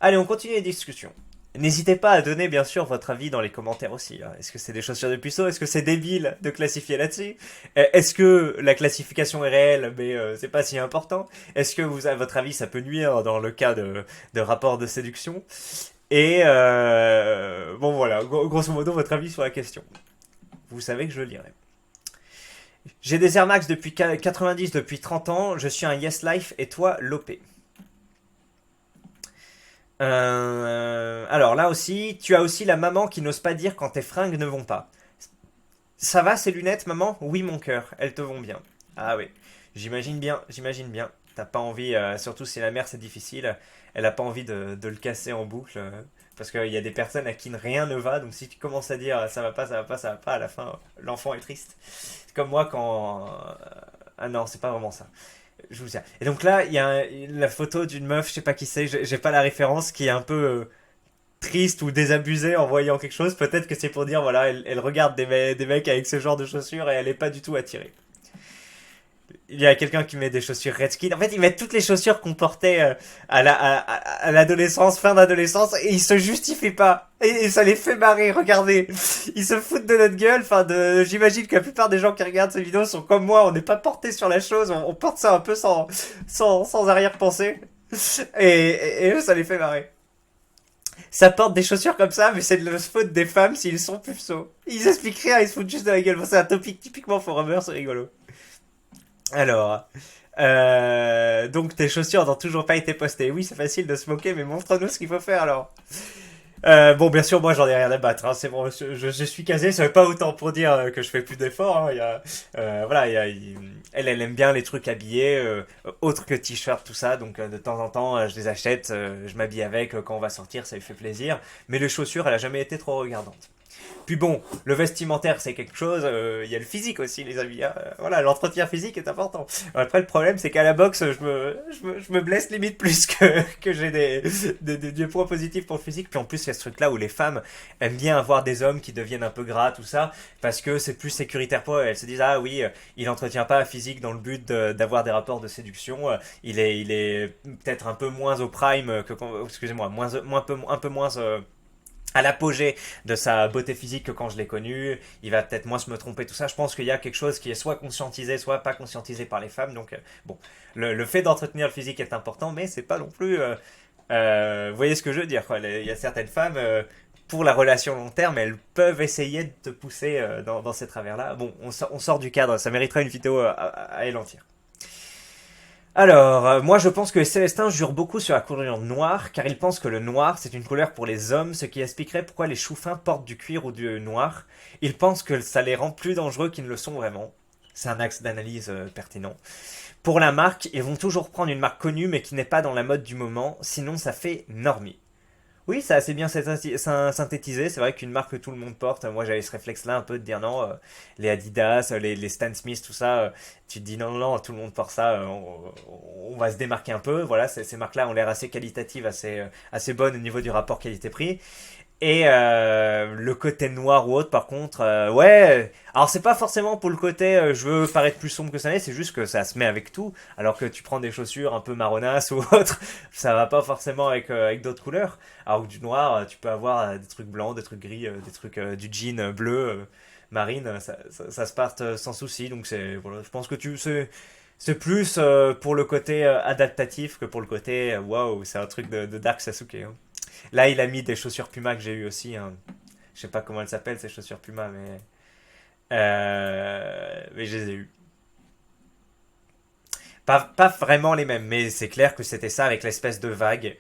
Allez, on continue les discussions. N'hésitez pas à donner bien sûr votre avis dans les commentaires aussi, hein. Est-ce que c'est des chaussures de puceau? Est-ce que c'est débile de classifier là-dessus? Est-ce que la classification est réelle mais c'est pas si important? Est-ce que à votre avis ça peut nuire dans le cas de rapports de séduction? Et bon voilà, grosso modo votre avis sur la question. Vous savez que je le lirai. J'ai des Air Max depuis 90 depuis 30 ans, je suis un Yes Life et toi l'OP. Alors là aussi, tu as aussi la maman qui n'ose pas dire quand tes fringues ne vont pas. Ça va ces lunettes, maman? Oui, mon cœur, elles te vont bien. Ah oui, j'imagine bien, j'imagine bien. T'as pas envie, surtout si la mère c'est difficile, elle a pas envie de le casser en boucle. Parce qu'il y a des personnes à qui rien ne va, donc si tu commences à dire ça va pas, ça va pas, ça va pas, à la fin, l'enfant est triste. C'est comme moi quand... Ah non, c'est pas vraiment ça. Je vous dis. Et donc là, il y a la photo d'une meuf, je sais pas qui c'est, j'ai pas la référence, qui est un peu triste ou désabusée en voyant quelque chose. Peut-être que c'est pour dire, voilà, elle regarde des mecs avec ce genre de chaussures et elle est pas du tout attirée. Il y a quelqu'un qui met des chaussures Redskin. En fait, ils mettent toutes les chaussures qu'on portait à l'adolescence, fin d'adolescence, et ils se justifient pas. Et ça les fait marrer, regardez. Ils se foutent de notre gueule. J'imagine que la plupart des gens qui regardent ces vidéos sont comme moi, on n'est pas porté sur la chose, on porte ça un peu sans arrière-pensée. Et eux, ça les fait marrer. Ça porte des chaussures comme ça, mais c'est de la faute des femmes s'ils sont puceaux. Ils expliquent rien, ils se foutent juste de la gueule. Bon, c'est un topic typiquement forumer, c'est rigolo. Alors, donc tes chaussures n'ont toujours pas été postées. Oui, c'est facile de se moquer, mais montre-nous ce qu'il faut faire alors. Bon, bien sûr, moi j'en ai rien à battre. Hein. C'est bon, je suis casé. Ça veut pas autant pour dire que je fais plus d'efforts. Hein. Voilà, elle aime bien les trucs habillés, autres que t-shirt, tout ça. Donc de temps en temps, je les achète, je m'habille avec quand on va sortir, ça lui fait plaisir. Mais les chaussures, elle a jamais été trop regardante. Puis bon, le vestimentaire c'est quelque chose, il y a le physique aussi les amis, hein. Voilà, l'entretien physique est important. Après le problème c'est qu'à la boxe je me blesse limite plus que j'ai des points positifs pour le physique. Puis en plus il y a ce truc là où les femmes aiment bien avoir des hommes qui deviennent un peu gras tout ça, parce que c'est plus sécuritaire pour eux. Elles se disent ah oui, il entretient pas un physique dans le but d'avoir des rapports de séduction, il est peut-être un peu moins au prime excusez-moi, un peu moins à l'apogée de sa beauté physique que quand je l'ai connu, il va peut-être moins se me tromper, tout ça. Je pense qu'il y a quelque chose qui est soit conscientisé, soit pas conscientisé par les femmes. Donc, bon, le fait d'entretenir le physique est important, mais c'est pas non plus... vous voyez ce que je veux dire, quoi. Il y a certaines femmes, pour la relation long terme, elles peuvent essayer de te pousser dans ces travers-là. Bon, on sort du cadre, ça mériterait une vidéo à elle entière. Alors, moi je pense que les Célestins jurent beaucoup sur la couleur noire, car ils pensent que le noir c'est une couleur pour les hommes, ce qui expliquerait pourquoi les choux-fins portent du cuir ou du noir. Ils pensent que ça les rend plus dangereux qu'ils ne le sont vraiment. C'est un axe d'analyse pertinent. Pour la marque, ils vont toujours prendre une marque connue mais qui n'est pas dans la mode du moment, sinon ça fait normie. Oui, ça a assez bien synthétisé. C'est vrai qu'une marque que tout le monde porte, moi j'avais ce réflexe-là un peu de dire non, les Adidas, les Stan Smith, tout ça, tu te dis non, non, non, tout le monde porte ça, on va se démarquer un peu. Voilà, ces marques-là ont l'air assez qualitatives, assez bonnes au niveau du rapport qualité-prix. Et le côté noir ou autre, par contre, ouais. Alors c'est pas forcément pour le côté je veux paraître plus sombre que ça n'est, c'est juste que ça se met avec tout. Alors que tu prends des chaussures un peu marronasses ou autre, ça va pas forcément avec d'autres couleurs. Alors que du noir, tu peux avoir des trucs blancs, des trucs gris, des trucs du jean bleu, marine, ça se parte sans souci. Donc voilà, je pense que c'est plus pour le côté adaptatif que pour le côté waouh, c'est un truc de Dark Sasuke. Hein. Là, il a mis des chaussures Puma que j'ai eu aussi. Hein. Je sais pas comment elles s'appellent ces chaussures Puma, mais je les ai eues. Pas vraiment les mêmes, mais c'est clair que c'était ça avec l'espèce de vague.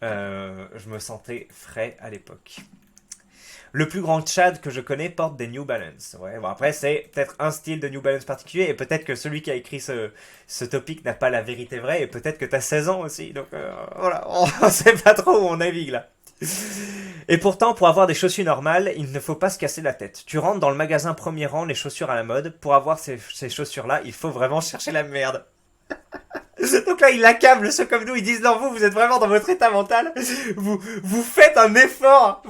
Je me sentais frais à l'époque. Le plus grand Tchad que je connais porte des New Balance. Ouais, bon après c'est peut-être un style de New Balance particulier et peut-être que celui qui a écrit ce topic n'a pas la vérité vraie et peut-être que t'as 16 ans aussi. Donc voilà, on sait pas trop où on navigue là. Et pourtant, pour avoir des chaussures normales, il ne faut pas se casser la tête. Tu rentres dans le magasin premier rang, les chaussures à la mode. Pour avoir ces chaussures-là, il faut vraiment chercher la merde. Donc là, ils accablent ceux comme nous, ils disent non, vous êtes vraiment dans votre état mental, vous faites un effort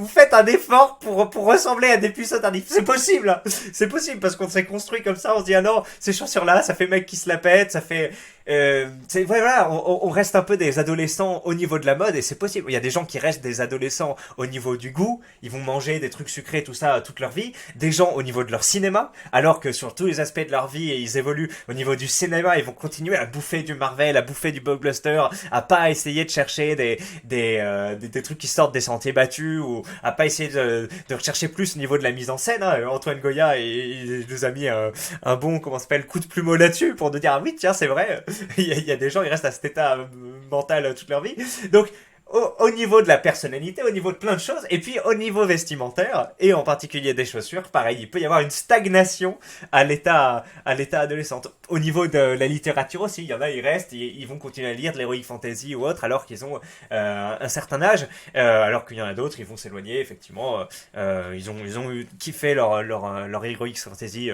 pour ressembler à des puceaux tardifs. C'est possible, hein. C'est possible parce qu'on s'est construit comme ça, on se dit ah non, ces chaussures-là, ça fait mec qui se la pète, ça fait, voilà, on reste un peu des adolescents au niveau de la mode et c'est possible. Il y a des gens qui restent des adolescents au niveau du goût, ils vont manger des trucs sucrés, tout ça, toute leur vie. Des gens au niveau de leur cinéma, alors que sur tous les aspects de leur vie, ils évoluent au niveau du cinéma, ils vont continuer à bouffer du Marvel, à bouffer du blockbuster, à pas essayer de chercher des trucs qui sortent des sentiers battus ou à pas essayer de rechercher plus au niveau de la mise en scène. Hein. Antoine Goya il nous a mis un bon comment s'appelle coup de plumeau là-dessus pour nous dire ah oui tiens c'est vrai il y a des gens ils restent à cet état mental toute leur vie. Donc au niveau de la personnalité, au niveau de plein de choses, et puis au niveau vestimentaire, et en particulier des chaussures, pareil, il peut y avoir une stagnation à l'état adolescent. Au niveau de la littérature aussi, il y en a, ils restent, ils vont continuer à lire de l'heroic fantasy ou autre, alors qu'ils ont un certain âge, alors qu'il y en a d'autres, ils vont s'éloigner, effectivement, ils ont kiffé leur heroic fantasy,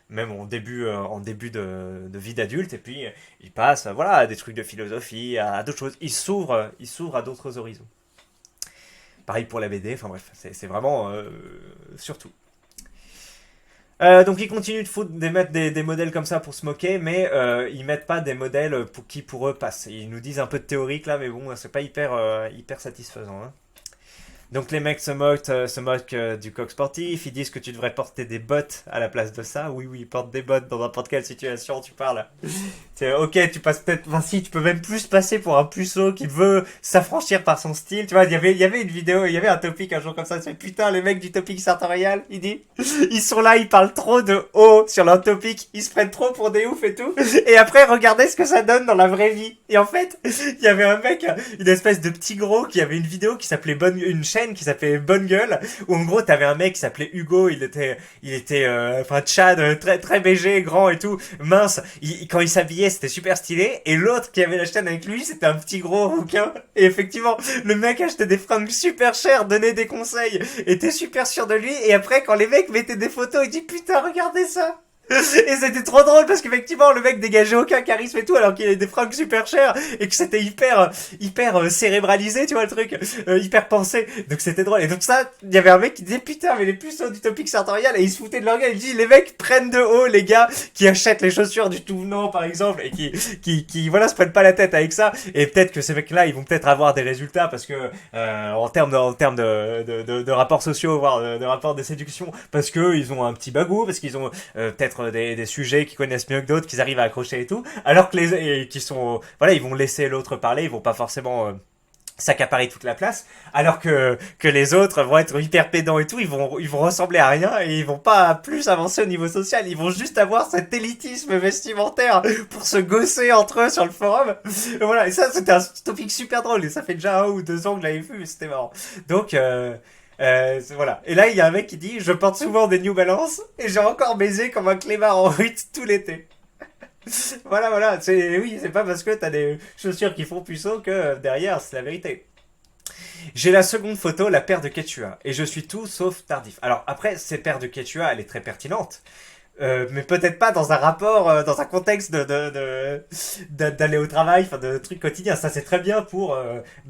même en début de vie d'adulte, et puis ils passent voilà, à des trucs de philosophie, à d'autres choses. Ils s'ouvrent à d'autres horizons. Pareil pour la BD, enfin bref, c'est vraiment surtout. Donc ils continuent de mettre des modèles comme ça pour se moquer, mais ils mettent pas des modèles qui pour eux passent. Ils nous disent un peu de théorique là, mais bon, c'est pas hyper satisfaisant. Hein. Donc les mecs se moquent du coq sportif, ils disent que tu devrais porter des bottes à la place de ça. Oui, oui, porte des bottes dans n'importe quelle situation, tu parles. Ok, tu passes peut-être, enfin si, tu peux même plus passer pour un puceau qui veut s'affranchir par son style. Tu vois, il y avait une vidéo, il y avait un topic un jour comme ça, c'est putain, les mecs du topic sartorial, il dit, ils sont là, ils parlent trop de haut sur leur topic, ils se prennent trop pour des oufs et tout. Et après, regardez ce que ça donne dans la vraie vie. Et en fait, il y avait un mec, une espèce de petit gros qui avait une vidéo qui s'appelait une chaîne qui s'appelait Bonne Gueule, où en gros t'avais un mec qui s'appelait Hugo, il était enfin Chad, très BG, grand et tout, mince, quand il s'habillait c'était super stylé, et l'autre qui avait la chaîne avec lui c'était un petit gros rouquin, et effectivement le mec achetait des fringues super chères, donnait des conseils, était super sûr de lui, et après quand les mecs mettaient des photos, il dit putain regardez ça. Et c'était trop drôle parce qu'effectivement le mec dégageait aucun charisme et tout alors qu'il avait des fringues super chères et que c'était hyper cérébralisé, tu vois le truc, hyper pensé, donc c'était drôle. Et donc ça, il y avait un mec qui disait putain mais les puceaux du topic sartorial, et il se foutait de leur gueule, il dit les mecs prennent de haut les gars qui achètent les chaussures du tout venant par exemple et qui voilà se prennent pas la tête avec ça, et peut-être que ces mecs là ils vont peut-être avoir des résultats parce que en termes de rapports sociaux, voire de rapports de séduction, parce que ils ont un petit bagou, parce qu'ils ont peut-être des sujets qu'ils connaissent mieux que d'autres, qu'ils arrivent à accrocher et tout, alors que qui sont voilà, ils vont laisser l'autre parler, ils vont pas forcément s'accaparer toute la place, alors que les autres vont être hyper pédants et tout, ils vont ressembler à rien et ils vont pas plus avancer au niveau social, ils vont juste avoir cet élitisme vestimentaire pour se gosser entre eux sur le forum. Et voilà, et ça c'était un topic super drôle, et ça fait déjà 1 ou 2 ans que je l'avais vu, mais c'était marrant. Donc voilà. Et là, il y a un mec qui dit je porte souvent des New Balance et j'ai encore baisé comme un clébard en rut tout l'été. Voilà. Oui, c'est pas parce que t'as des chaussures qui font puceau que derrière, c'est la vérité. J'ai la seconde photo, la paire de Quechua, et je suis tout sauf tardif. Alors après, cette paire de Quechua, elle est très pertinente. Mais peut-être pas dans un rapport, dans un contexte d'aller au travail, enfin de trucs quotidiens. Ça c'est très bien pour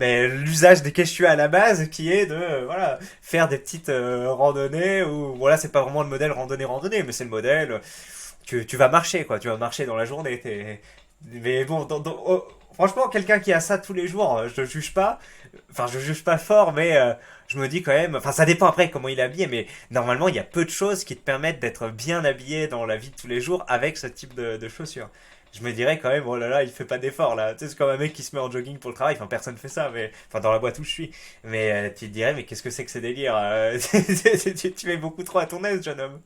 l'usage des Quechua à la base, qui est de voilà faire des petites randonnées, ou voilà, c'est pas vraiment le modèle randonnée, mais c'est le modèle que tu vas marcher quoi, tu vas marcher dans la journée. Mais bon, franchement, quelqu'un qui a ça tous les jours, je juge pas. Enfin, je juge pas fort, mais je me dis quand même. Enfin, ça dépend après comment il est habillé, mais normalement, il y a peu de choses qui te permettent d'être bien habillé dans la vie de tous les jours avec ce type de chaussures. Je me dirais quand même, oh là là, il fait pas d'effort là. Tu sais, c'est comme un mec qui se met en jogging pour le travail. Enfin, personne fait ça, mais enfin, dans la boîte où je suis. Mais tu te dirais, mais qu'est-ce que c'est que ces délires tu mets beaucoup trop à ton aise, jeune homme.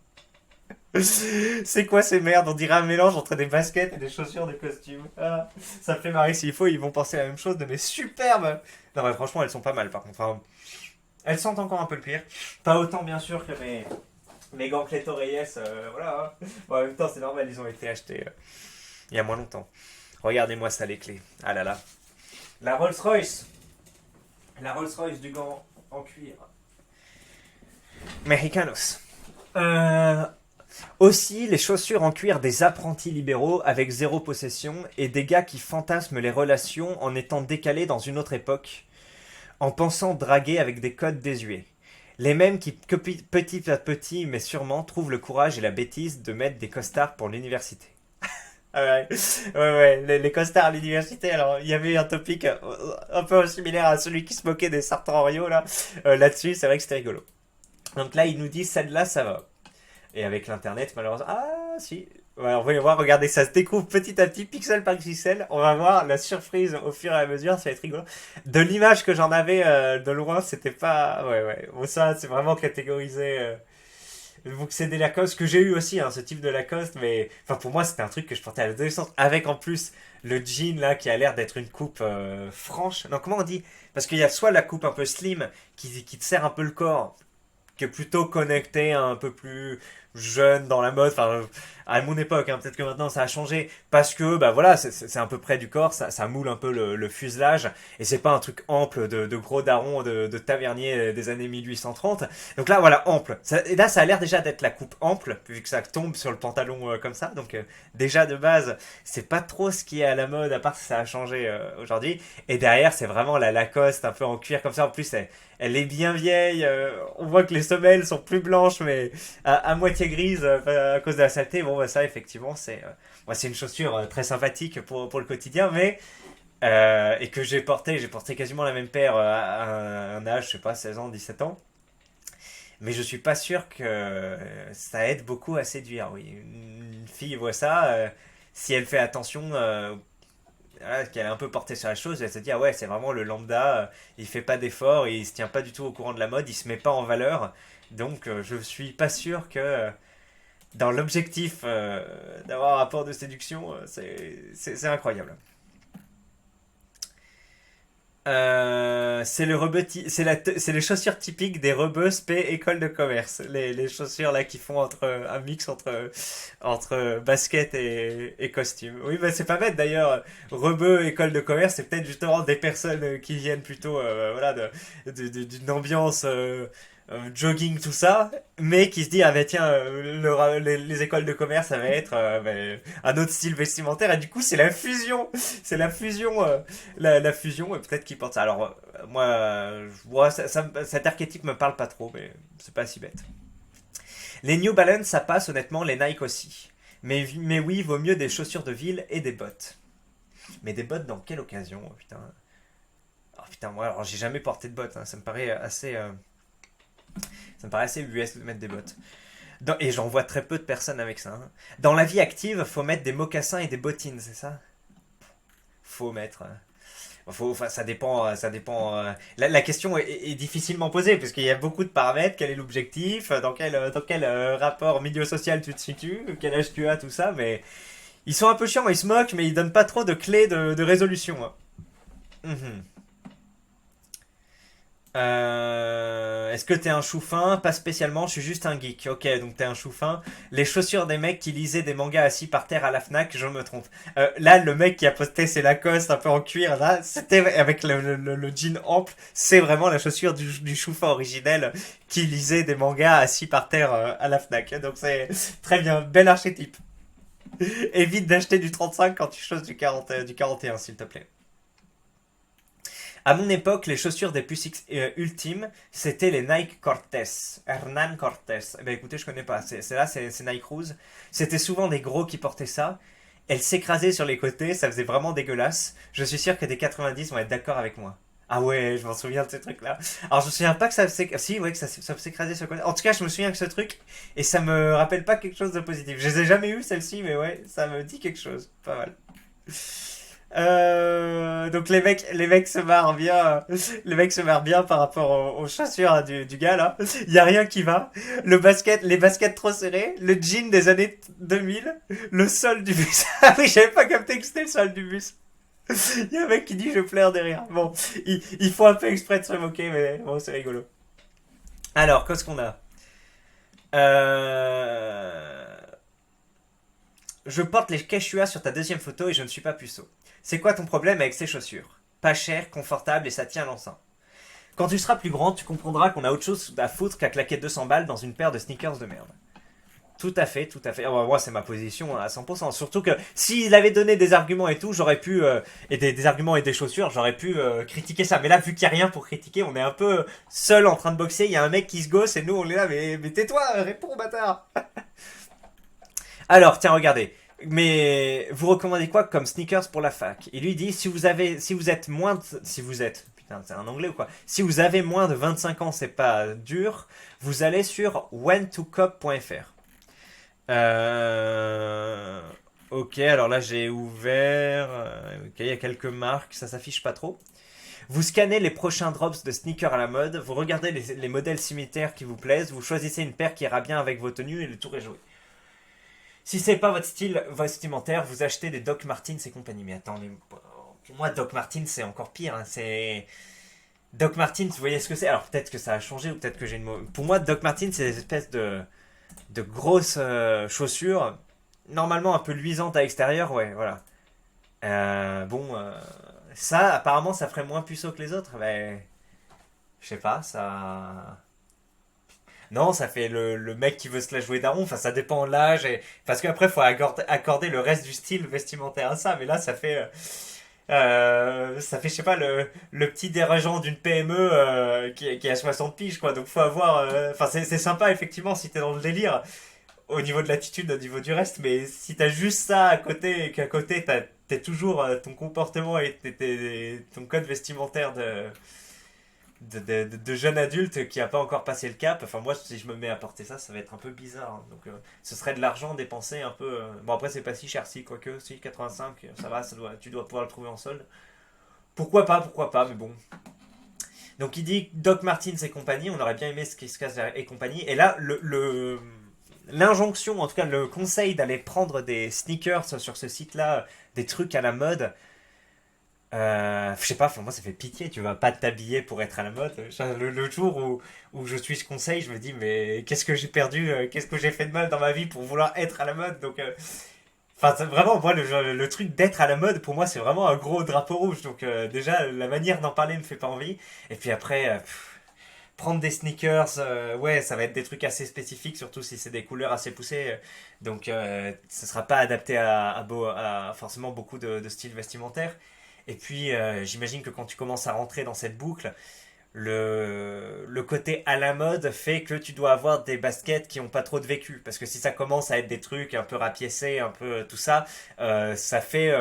C'est quoi ces merdes? On dirait un mélange entre des baskets et des chaussures de costume. Ah, ça me fait marrer, s'il faut, ils vont penser la même chose de mes superbes. Non, mais franchement, elles sont pas mal par contre. Enfin, elles sentent encore un peu le pire. Pas autant, bien sûr, que mes gants Cleto Reyes. Voilà. Bon, en même temps, c'est normal, ils ont été achetés il y a moins longtemps. Regardez-moi ça, les clés. Ah là là. La Rolls-Royce. La Rolls-Royce du gant en cuir. Mexicanos. Aussi, les chaussures en cuir des apprentis libéraux avec zéro possession et des gars qui fantasment les relations en étant décalés dans une autre époque, en pensant draguer avec des codes désuets. Les mêmes qui, petit à petit, mais sûrement, trouvent le courage et la bêtise de mettre des costards pour l'université. Ah ouais, les costards à l'université. Alors, il y avait un topic un peu similaire à celui qui se moquait des sartoriaux là. Là-dessus, c'est vrai que c'était rigolo. Donc là, il nous dit celle-là, ça va. Et avec l'internet, malheureusement... Ah, si. Ouais, on va y voir, regardez, ça se découvre petit à petit, pixel par pixel. On va voir la surprise au fur et à mesure, ça va être rigolo. De l'image que j'en avais de loin, c'était pas... Ouais. Bon, ça, c'est vraiment catégorisé Donc c'est des Lacoste que j'ai eu aussi, hein, ce type de Lacoste, mais enfin pour moi c'était un truc que je portais à l'adolescence, avec en plus le jean là qui a l'air d'être une coupe franche. Non, comment on dit? Parce qu'il y a soit la coupe un peu slim qui te serre un peu le corps, qui est plutôt connecté un peu plus jeune dans la mode. Enfin, à mon époque, hein, peut-être que maintenant ça a changé parce que bah voilà, c'est un peu près du corps, ça moule un peu le fuselage et c'est pas un truc ample de gros darons de tavernier des années 1830. Donc là, voilà, ample. Et là, ça a l'air déjà d'être la coupe ample vu que ça tombe sur le pantalon comme ça. Donc déjà de base, c'est pas trop ce qui est à la mode à part si ça a changé aujourd'hui. Et derrière, c'est vraiment la Lacoste un peu en cuir comme ça. En plus, elle est bien vieille. On voit que les semelles sont plus blanches, mais à moitié grise à cause de la saleté. Bon, bah, ça, effectivement, c'est une chaussure très sympathique pour le quotidien, mais et que j'ai porté quasiment la même paire à un âge, je sais pas, 16 ans, 17 ans. Mais je suis pas sûr que ça aide beaucoup à séduire. Oui, une fille voit ça, si elle fait attention, voilà, qu'elle est un peu portée sur la chose, elle se dit ah ouais c'est vraiment le lambda, il fait pas d'efforts, il se tient pas du tout au courant de la mode, il se met pas en valeur, donc je suis pas sûr que dans l'objectif d'avoir un rapport de séduction, c'est incroyable. C'est le c'est les chaussures typiques des rebeux spé école de commerce. Les chaussures là qui font un mix entre basket et costume. Oui, bah c'est pas bête d'ailleurs. Rebeux école de commerce, c'est peut-être justement des personnes qui viennent plutôt voilà d'une ambiance jogging tout ça, mais qui se dit ah ben tiens les écoles de commerce ça va être un autre style vestimentaire et du coup c'est la fusion la fusion et peut-être qu'ils portent ça. Alors moi cet archétype me parle pas trop mais c'est pas si bête. Les New Balance ça passe honnêtement, les Nike aussi. Mais oui, vaut mieux des chaussures de ville et des bottes. Mais des bottes dans quelle occasion? Oh, putain. Oh, putain, moi alors j'ai jamais porté de bottes, hein. Ça me paraît assez US de mettre des bottes. Et j'en vois très peu de personnes avec ça, hein. Dans la vie active, faut mettre des mocassins et des bottines, c'est ça? Faut mettre. Enfin, ça dépend. Ça dépend. La question est difficilement posée parce qu'il y a beaucoup de paramètres. Quel est l'objectif? Dans quel rapport milieu social tu te situes? Quel âge tu as? Tout ça. Mais ils sont un peu chiants. Ils se moquent, mais ils donnent pas trop de clés de résolution, hein. Mhm. Est-ce que t'es un chou fin? Pas spécialement, je suis juste un geek. Ok, donc t'es un chou fin. Les chaussures des mecs qui lisaient des mangas assis par terre à la Fnac, je me trompe. Là, le mec qui a posté ses Lacoste un peu en cuir, là, c'était avec le jean ample, c'est vraiment la chaussure du chou fin originel qui lisait des mangas assis par terre à la Fnac. Donc c'est très bien, bel archétype. Évite d'acheter du 35 quand tu choses du 41, s'il te plaît. À mon époque, les chaussures des puces ultimes, c'était les Nike Cortez. Hernan Cortez. Eh ben écoutez, je connais pas. C'est Nike Rose. C'était souvent des gros qui portaient ça. Elles s'écrasaient sur les côtés, ça faisait vraiment dégueulasse. Je suis sûr que des 90 vont être d'accord avec moi. Ah ouais, je m'en souviens de ce truc-là. Alors je me souviens pas que ça s'écrasait. Si, ouais, que ça s'écrasait sur le côté. En tout cas, je me souviens que ce truc, et ça me rappelle pas quelque chose de positif. Je les ai jamais eu celle-ci, mais ouais, ça me dit quelque chose. Pas mal. Donc les mecs se marrent bien, les mecs se marrent bien par rapport aux chaussures hein, du gars là. Il y a rien qui va. Les baskets trop serrées, le jean des années 2000, le sol du bus. Ah oui, j'avais pas capté que c'était le sol du bus. Il y a un mec qui dit je pleure derrière. Bon, il faut un peu exprès de se moquer, mais bon, c'est rigolo. Alors, qu'est-ce qu'on a? Euh... Je porte les Quechua sur ta deuxième photo et je ne suis pas puceau. C'est quoi ton problème avec ces chaussures? Pas cher, confortable et ça tient l'enceinte. Quand tu seras plus grand, tu comprendras qu'on a autre chose à foutre qu'à claquer 200 balles dans une paire de sneakers de merde. Tout à fait, tout à fait. Oh, moi, c'est ma position à 100%. Surtout que s'il avait donné des arguments et tout, j'aurais pu, et des arguments et des chaussures, j'aurais pu critiquer ça. Mais là, vu qu'il n'y a rien pour critiquer, on est un peu seul en train de boxer. Il y a un mec qui se gosse et nous, on est là, mais tais-toi, réponds, bâtard. Alors, tiens, regardez. Mais vous recommandez quoi comme sneakers pour la fac? Il lui dit si vous êtes putain c'est un anglais ou quoi? Si vous avez moins de 25 ans, c'est pas dur. Vous allez sur wentocop.fr. Ok, alors là j'ai ouvert. Ok, il y a quelques marques, ça s'affiche pas trop. Vous scannez les prochains drops de sneakers à la mode, vous regardez les modèles similaires qui vous plaisent, vous choisissez une paire qui ira bien avec vos tenues et le tour est joué. Si c'est pas votre style vestimentaire, vous achetez des Doc Martens et compagnie. Mais attends, mais pour moi, Doc Martens, c'est encore pire. Hein. C'est Doc Martens, vous voyez ce que c'est? Alors peut-être que ça a changé ou peut-être que j'ai une mauvaise... Pour moi, Doc Martens, c'est des espèces de grosses chaussures, normalement un peu luisantes à l'extérieur, ouais, voilà. Bon, ça, apparemment, ça ferait moins puceau que les autres, mais je sais pas, ça... Non, ça fait le mec qui veut se la jouer daron, enfin ça dépend de l'âge, et... parce qu'après il faut accorder le reste du style vestimentaire à ça, mais là ça fait je sais pas, le petit dirigeant d'une PME qui a 60 piges, quoi, donc faut avoir... Enfin c'est sympa effectivement si t'es dans le délire, au niveau de l'attitude, au niveau du reste, mais si t'as juste ça à côté, et qu'à côté t'es toujours ton comportement et ton code vestimentaire de jeune adulte qui a pas encore passé le cap. Enfin, moi, si je me mets à porter ça, ça va être un peu bizarre. Hein. Donc, ce serait de l'argent dépensé un peu. Bon, après, c'est pas si cher, si, quoique, si, 85, ça va, tu dois pouvoir le trouver en solde. Pourquoi pas, mais bon. Donc, il dit Doc Martens et compagnie, on aurait bien aimé ce qui se casse et compagnie. Et là, l'injonction, en tout cas, le conseil d'aller prendre des sneakers sur ce site-là, des trucs à la mode, je sais pas, moi ça fait pitié, tu vas pas t'habiller pour être à la mode. Le jour où je suis ce conseil, je me dis, mais qu'est-ce que j'ai perdu, qu'est-ce que j'ai fait de mal dans ma vie pour vouloir être à la mode. Donc, enfin, vraiment, moi, le truc d'être à la mode, pour moi, c'est vraiment un gros drapeau rouge. Donc, déjà, la manière d'en parler me fait pas envie. Et puis après, prendre des sneakers, ouais, ça va être des trucs assez spécifiques, surtout si c'est des couleurs assez poussées. Donc, ce sera pas adapté à forcément beaucoup de styles vestimentaires. Et puis, j'imagine que quand tu commences à rentrer dans cette boucle, le côté à la mode fait que tu dois avoir des baskets qui ont pas trop de vécu. Parce que si ça commence à être des trucs un peu rapiécés, un peu tout ça, ça fait,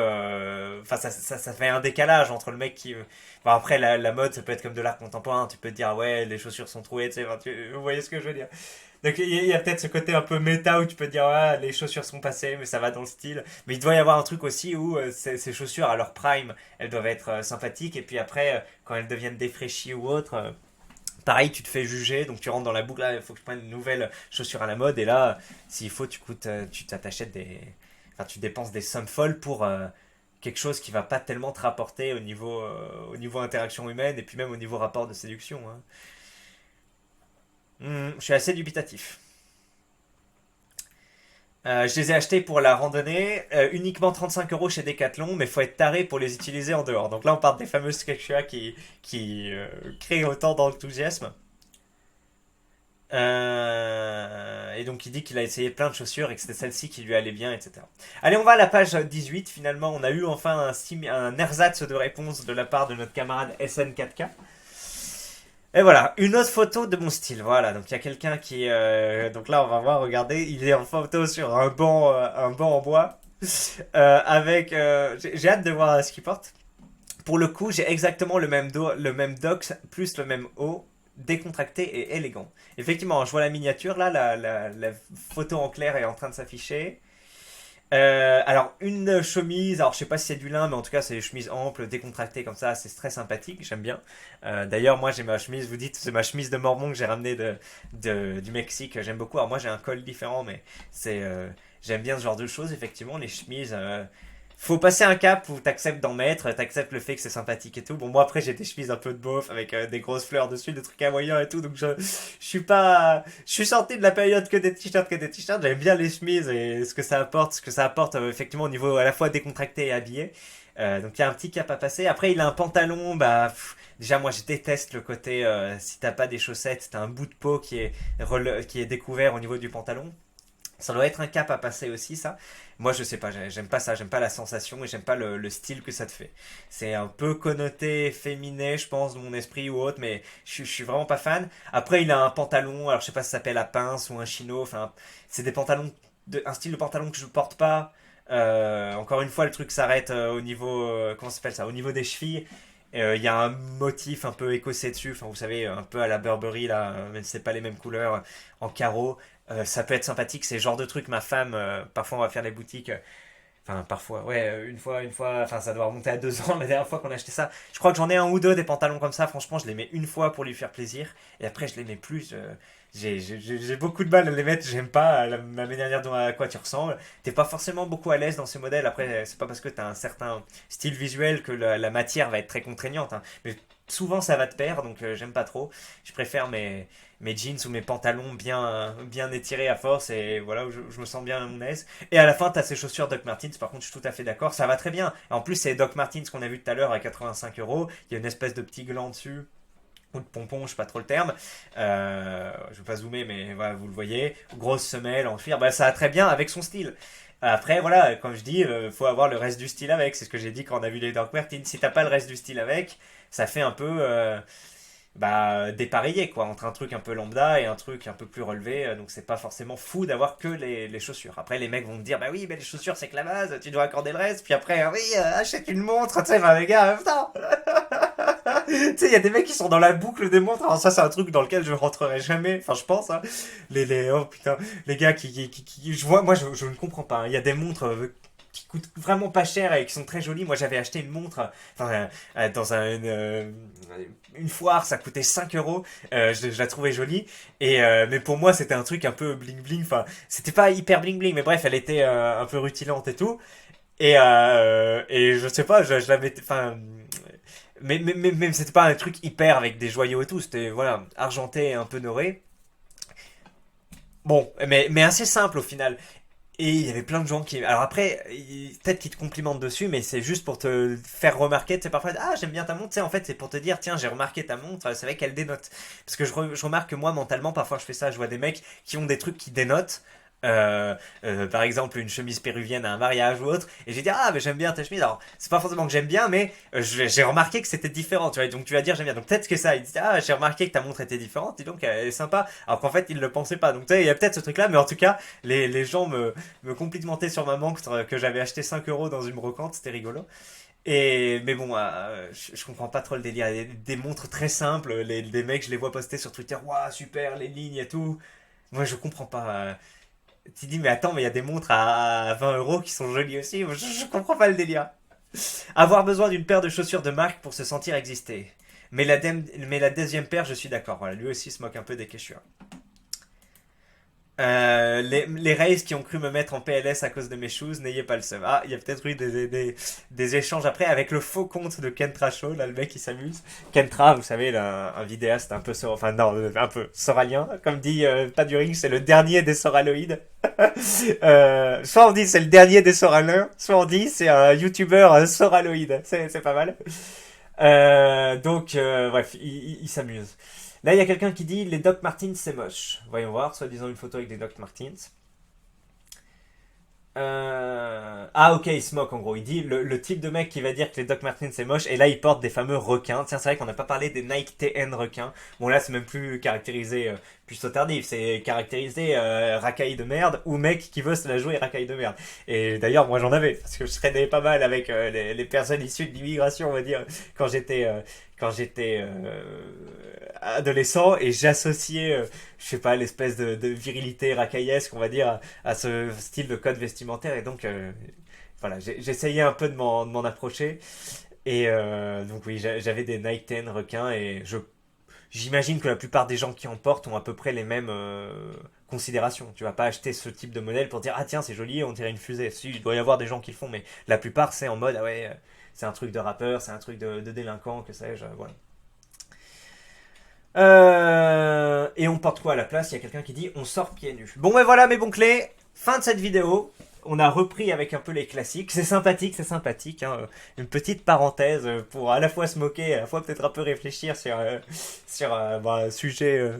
enfin, ça fait un décalage entre le mec qui... Bon, après, la mode, ça peut être comme de l'art contemporain. Tu peux te dire, ouais, les chaussures sont trouées, tu sais, enfin, vous voyez ce que je veux dire. Donc il y a peut-être ce côté un peu méta où tu peux te dire ouais, les chaussures sont passées mais ça va dans le style. Mais il doit y avoir un truc aussi où ces chaussures à leur prime elles doivent être sympathiques et puis après quand elles deviennent défraîchies ou autre, pareil tu te fais juger donc tu rentres dans la boucle là il faut que je prenne une nouvelle chaussure à la mode et là s'il faut tu t'achètes enfin tu dépenses des sommes folles pour quelque chose qui va pas tellement te rapporter au niveau interaction humaine et puis même au niveau rapport de séduction. Hein. Je suis assez dubitatif. Je les ai achetés pour la randonnée, uniquement 35 € chez Decathlon, mais faut être taré pour les utiliser en dehors. Donc là, on parle des fameuses Skechua qui créent autant d'enthousiasme. Et donc il dit qu'il a essayé plein de chaussures et que c'était celle-ci qui lui allait bien, etc. Allez, on va à la page 18. Finalement, on a eu enfin un ersatz de réponse de la part de notre camarade SN4K. Et voilà, une autre photo de mon style. Voilà, donc il y a quelqu'un qui... donc là, on va voir, regardez, il est en photo sur un banc en bois. Avec... j'ai hâte de voir ce qu'il porte. Pour le coup, j'ai exactement le même dox, plus le même haut, décontracté et élégant. Effectivement, je vois la miniature, là, la photo en clair est en train de s'afficher. Alors une chemise, alors je sais pas si c'est du lin, mais en tout cas c'est une chemise ample, décontractée comme ça, c'est très sympathique, j'aime bien. D'ailleurs moi j'ai ma chemise, vous dites c'est ma chemise de Mormon que j'ai ramenée du Mexique, j'aime beaucoup. Alors moi j'ai un col différent, mais j'aime bien ce genre de choses effectivement, les chemises. Faut passer un cap où t'acceptes d'en mettre, t'acceptes le fait que c'est sympathique et tout. Bon, moi après j'ai des chemises un peu de beauf avec des grosses fleurs dessus, des trucs hawaïens et tout, donc je suis pas. Je suis sorti de la période que des t-shirts, j'aime bien les chemises et ce que ça apporte effectivement au niveau à la fois décontracté et habillé. Donc il y a un petit cap à passer. Après il a un pantalon, bah. Déjà moi je déteste le côté si t'as pas des chaussettes, t'as un bout de peau qui est découvert au niveau du pantalon. Ça doit être un cap à passer aussi, ça. Moi, je sais pas, j'aime pas ça, j'aime pas la sensation et j'aime pas le style que ça te fait. C'est un peu connoté féminin, je pense, de mon esprit ou autre, mais je suis vraiment pas fan. Après, il a un pantalon, alors je sais pas si ça s'appelle à pince ou un chino, enfin, c'est des pantalons, un style de pantalon que je porte pas. Encore une fois, le truc s'arrête au niveau, comment ça s'appelle ça, au niveau des chevilles. Il y a un motif un peu écossais dessus, enfin vous savez, un peu à la Burberry là, même si c'est pas les mêmes couleurs, en carreau. Ça peut être sympathique, c'est le genre de truc, ma femme, parfois on va faire les boutiques. Enfin, parfois, ouais, une fois, enfin, ça doit remonter à 2 ans la dernière fois qu'on a acheté ça. Je crois que j'en ai un ou deux des pantalons comme ça. Franchement, je les mets une fois pour lui faire plaisir. Et après, je les mets plus. J'ai beaucoup de mal à les mettre. J'aime pas la manière dont à quoi tu ressembles. T'es pas forcément beaucoup à l'aise dans ces modèles. Après, c'est pas parce que t'as un certain style visuel que la matière va être très contraignante, hein. Mais souvent, ça va te perdre, donc j'aime pas trop. Je préfère mes jeans ou mes pantalons bien étirés à force et voilà où je me sens bien à mon aise. Et à la fin, t'as ces chaussures Doc Martens. Par contre, je suis tout à fait d'accord, ça va très bien. En plus, c'est Doc Martens qu'on a vu tout à l'heure à 85 euros. Il y a une espèce de petit gland dessus. Ou de pompon, je sais pas trop le terme. Je vais pas zoomer, mais voilà, vous le voyez. Grosse semelle en cuir, bah, ça va très bien avec son style. Après, voilà, comme je dis, faut avoir le reste du style avec. C'est ce que j'ai dit quand on a vu les Doc Martens. Si t'as pas le reste du style avec, ça fait un peu bah, dépareillé, quoi, entre un truc un peu lambda et un truc un peu plus relevé. Donc c'est pas forcément fou d'avoir que les chaussures. Après, les mecs vont te dire, bah oui, mais les chaussures c'est que la base, tu dois accorder le reste. Puis après, oui, achète une montre, tu sais, bah, les gars, putain. Tu sais, il y a des mecs qui sont dans la boucle des montres. Alors ça, c'est un truc dans lequel je rentrerai jamais. Enfin, je pense, hein. Oh putain, les gars je vois, moi, je ne comprends pas, hein. Il y a des montres qui coûtent vraiment pas cher et qui sont très jolies. Moi, j'avais acheté une montre, enfin, dans une foire, ça coûtait 5 euros. Je la trouvais jolie. Mais pour moi, c'était un truc un peu bling bling. Enfin, c'était pas hyper bling bling, mais bref, elle était un peu rutilante et tout. Et je sais pas, je la mettais, enfin, mais c'était pas un truc hyper avec des joyaux et tout, c'était voilà, argenté et un peu doré. Bon, mais assez simple au final. Et il y avait plein de gens qui. Alors après, peut-être qu'ils te complimentent dessus, mais c'est juste pour te faire remarquer. Tu sais, parfois, ah, j'aime bien ta montre. Tu sais, en fait, c'est pour te dire, tiens, j'ai remarqué ta montre, c'est vrai qu'elle dénote. Parce que je remarque que moi, mentalement, parfois, je fais ça. Je vois des mecs qui ont des trucs qui dénotent. Par exemple, une chemise péruvienne à un mariage ou autre. Et j'ai dit, ah, mais j'aime bien ta chemise. Alors, c'est pas forcément que j'aime bien, mais j'ai remarqué que c'était différent. Tu vois, donc tu vas dire, j'aime bien. Donc peut-être que ça, il dit, ah, j'ai remarqué que ta montre était différente. Et donc, elle est sympa. Alors qu'en fait, il le pensait pas. Donc, tu sais, il y a peut-être ce truc-là. Mais en tout cas, les gens me complimentaient sur ma montre que j'avais acheté 5 euros dans une brocante. C'était rigolo. Mais bon, je comprends pas trop le délire. Il y a des montres très simples. Les mecs, je les vois poster sur Twitter. Waouh, super, les lignes et tout. Moi, je comprends pas. Tu dis, mais attends, mais il y a des montres à 20 euros qui sont jolies aussi. Je comprends pas le délire. Avoir besoin d'une paire de chaussures de marque pour se sentir exister. Mais la deuxième paire, je suis d'accord. Voilà, lui aussi se moque un peu des quechua. Les Rays qui ont cru me mettre en PLS à cause de mes shoes, n'ayez pas le seum. Ah, il y a peut-être eu des échanges après avec le faux compte de Kentra Show, là le mec qui s'amuse. Kentra, vous savez, là, un vidéaste un peu enfin non, un peu soralien, comme dit Paduring, c'est le dernier des soraloïdes. Soit on dit c'est le dernier des soralins, soit on dit c'est un youtubeur soraloïde. C'est pas mal. Bref, il s'amuse. Là, il y a quelqu'un qui dit les Doc Martens c'est moche. Voyons voir, soi-disant une photo avec des Doc Martens. Ah ok, il se moque en gros. Il dit le type de mec qui va dire que les Doc Martens c'est moche et là il porte des fameux requins. Tiens, c'est vrai qu'on n'a pas parlé des Nike TN requins. Bon là c'est même plus caractérisé puceau tardif, c'est caractérisé racaille de merde ou mec qui veut se la jouer racaille de merde. Et d'ailleurs moi j'en avais parce que je traînais pas mal avec les personnes issues de l'immigration on va dire quand j'étais adolescent et j'associais je sais pas l'espèce de virilité racaillesque on va dire à ce style de code vestimentaire et donc voilà j'essayais un peu de m'en approcher et donc oui j'avais des Nike 10 requins et j'imagine que la plupart des gens qui en portent ont à peu près les mêmes considérations. Tu vas pas acheter ce type de modèle pour dire ah tiens c'est joli on dirait une fusée. Si il doit y avoir des gens qui le font mais la plupart c'est en mode ah ouais c'est un truc de rappeur c'est un truc de délinquant que sais-je voilà. Et on porte quoi à la place? Il y a quelqu'un qui dit on sort pieds nus. Bon ben voilà mes bons clés, fin de cette vidéo. On a repris avec un peu les classiques. C'est sympathique. Hein. Une petite parenthèse pour à la fois se moquer, à la fois peut-être un peu réfléchir sur un sujet.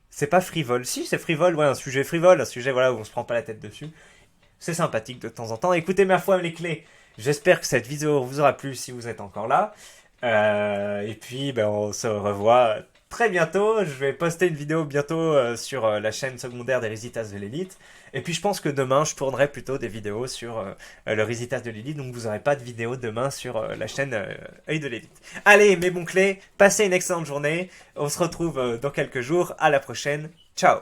C'est pas frivole. Si c'est frivole, ouais, un sujet frivole, un sujet voilà où on se prend pas la tête dessus. C'est sympathique de temps en temps. Écoutez ma foi les clés. J'espère que cette vidéo vous aura plu si vous êtes encore là. Et puis, ben, on se revoit très bientôt. Je vais poster une vidéo bientôt sur la chaîne secondaire des Risitas de l'Élite. Et puis, je pense que demain, je tournerai plutôt des vidéos sur le Risitas de l'Élite. Donc, vous n'aurez pas de vidéo demain sur la chaîne Œil de l'Élite. Allez, mes bons clés, passez une excellente journée. On se retrouve dans quelques jours. À la prochaine. Ciao!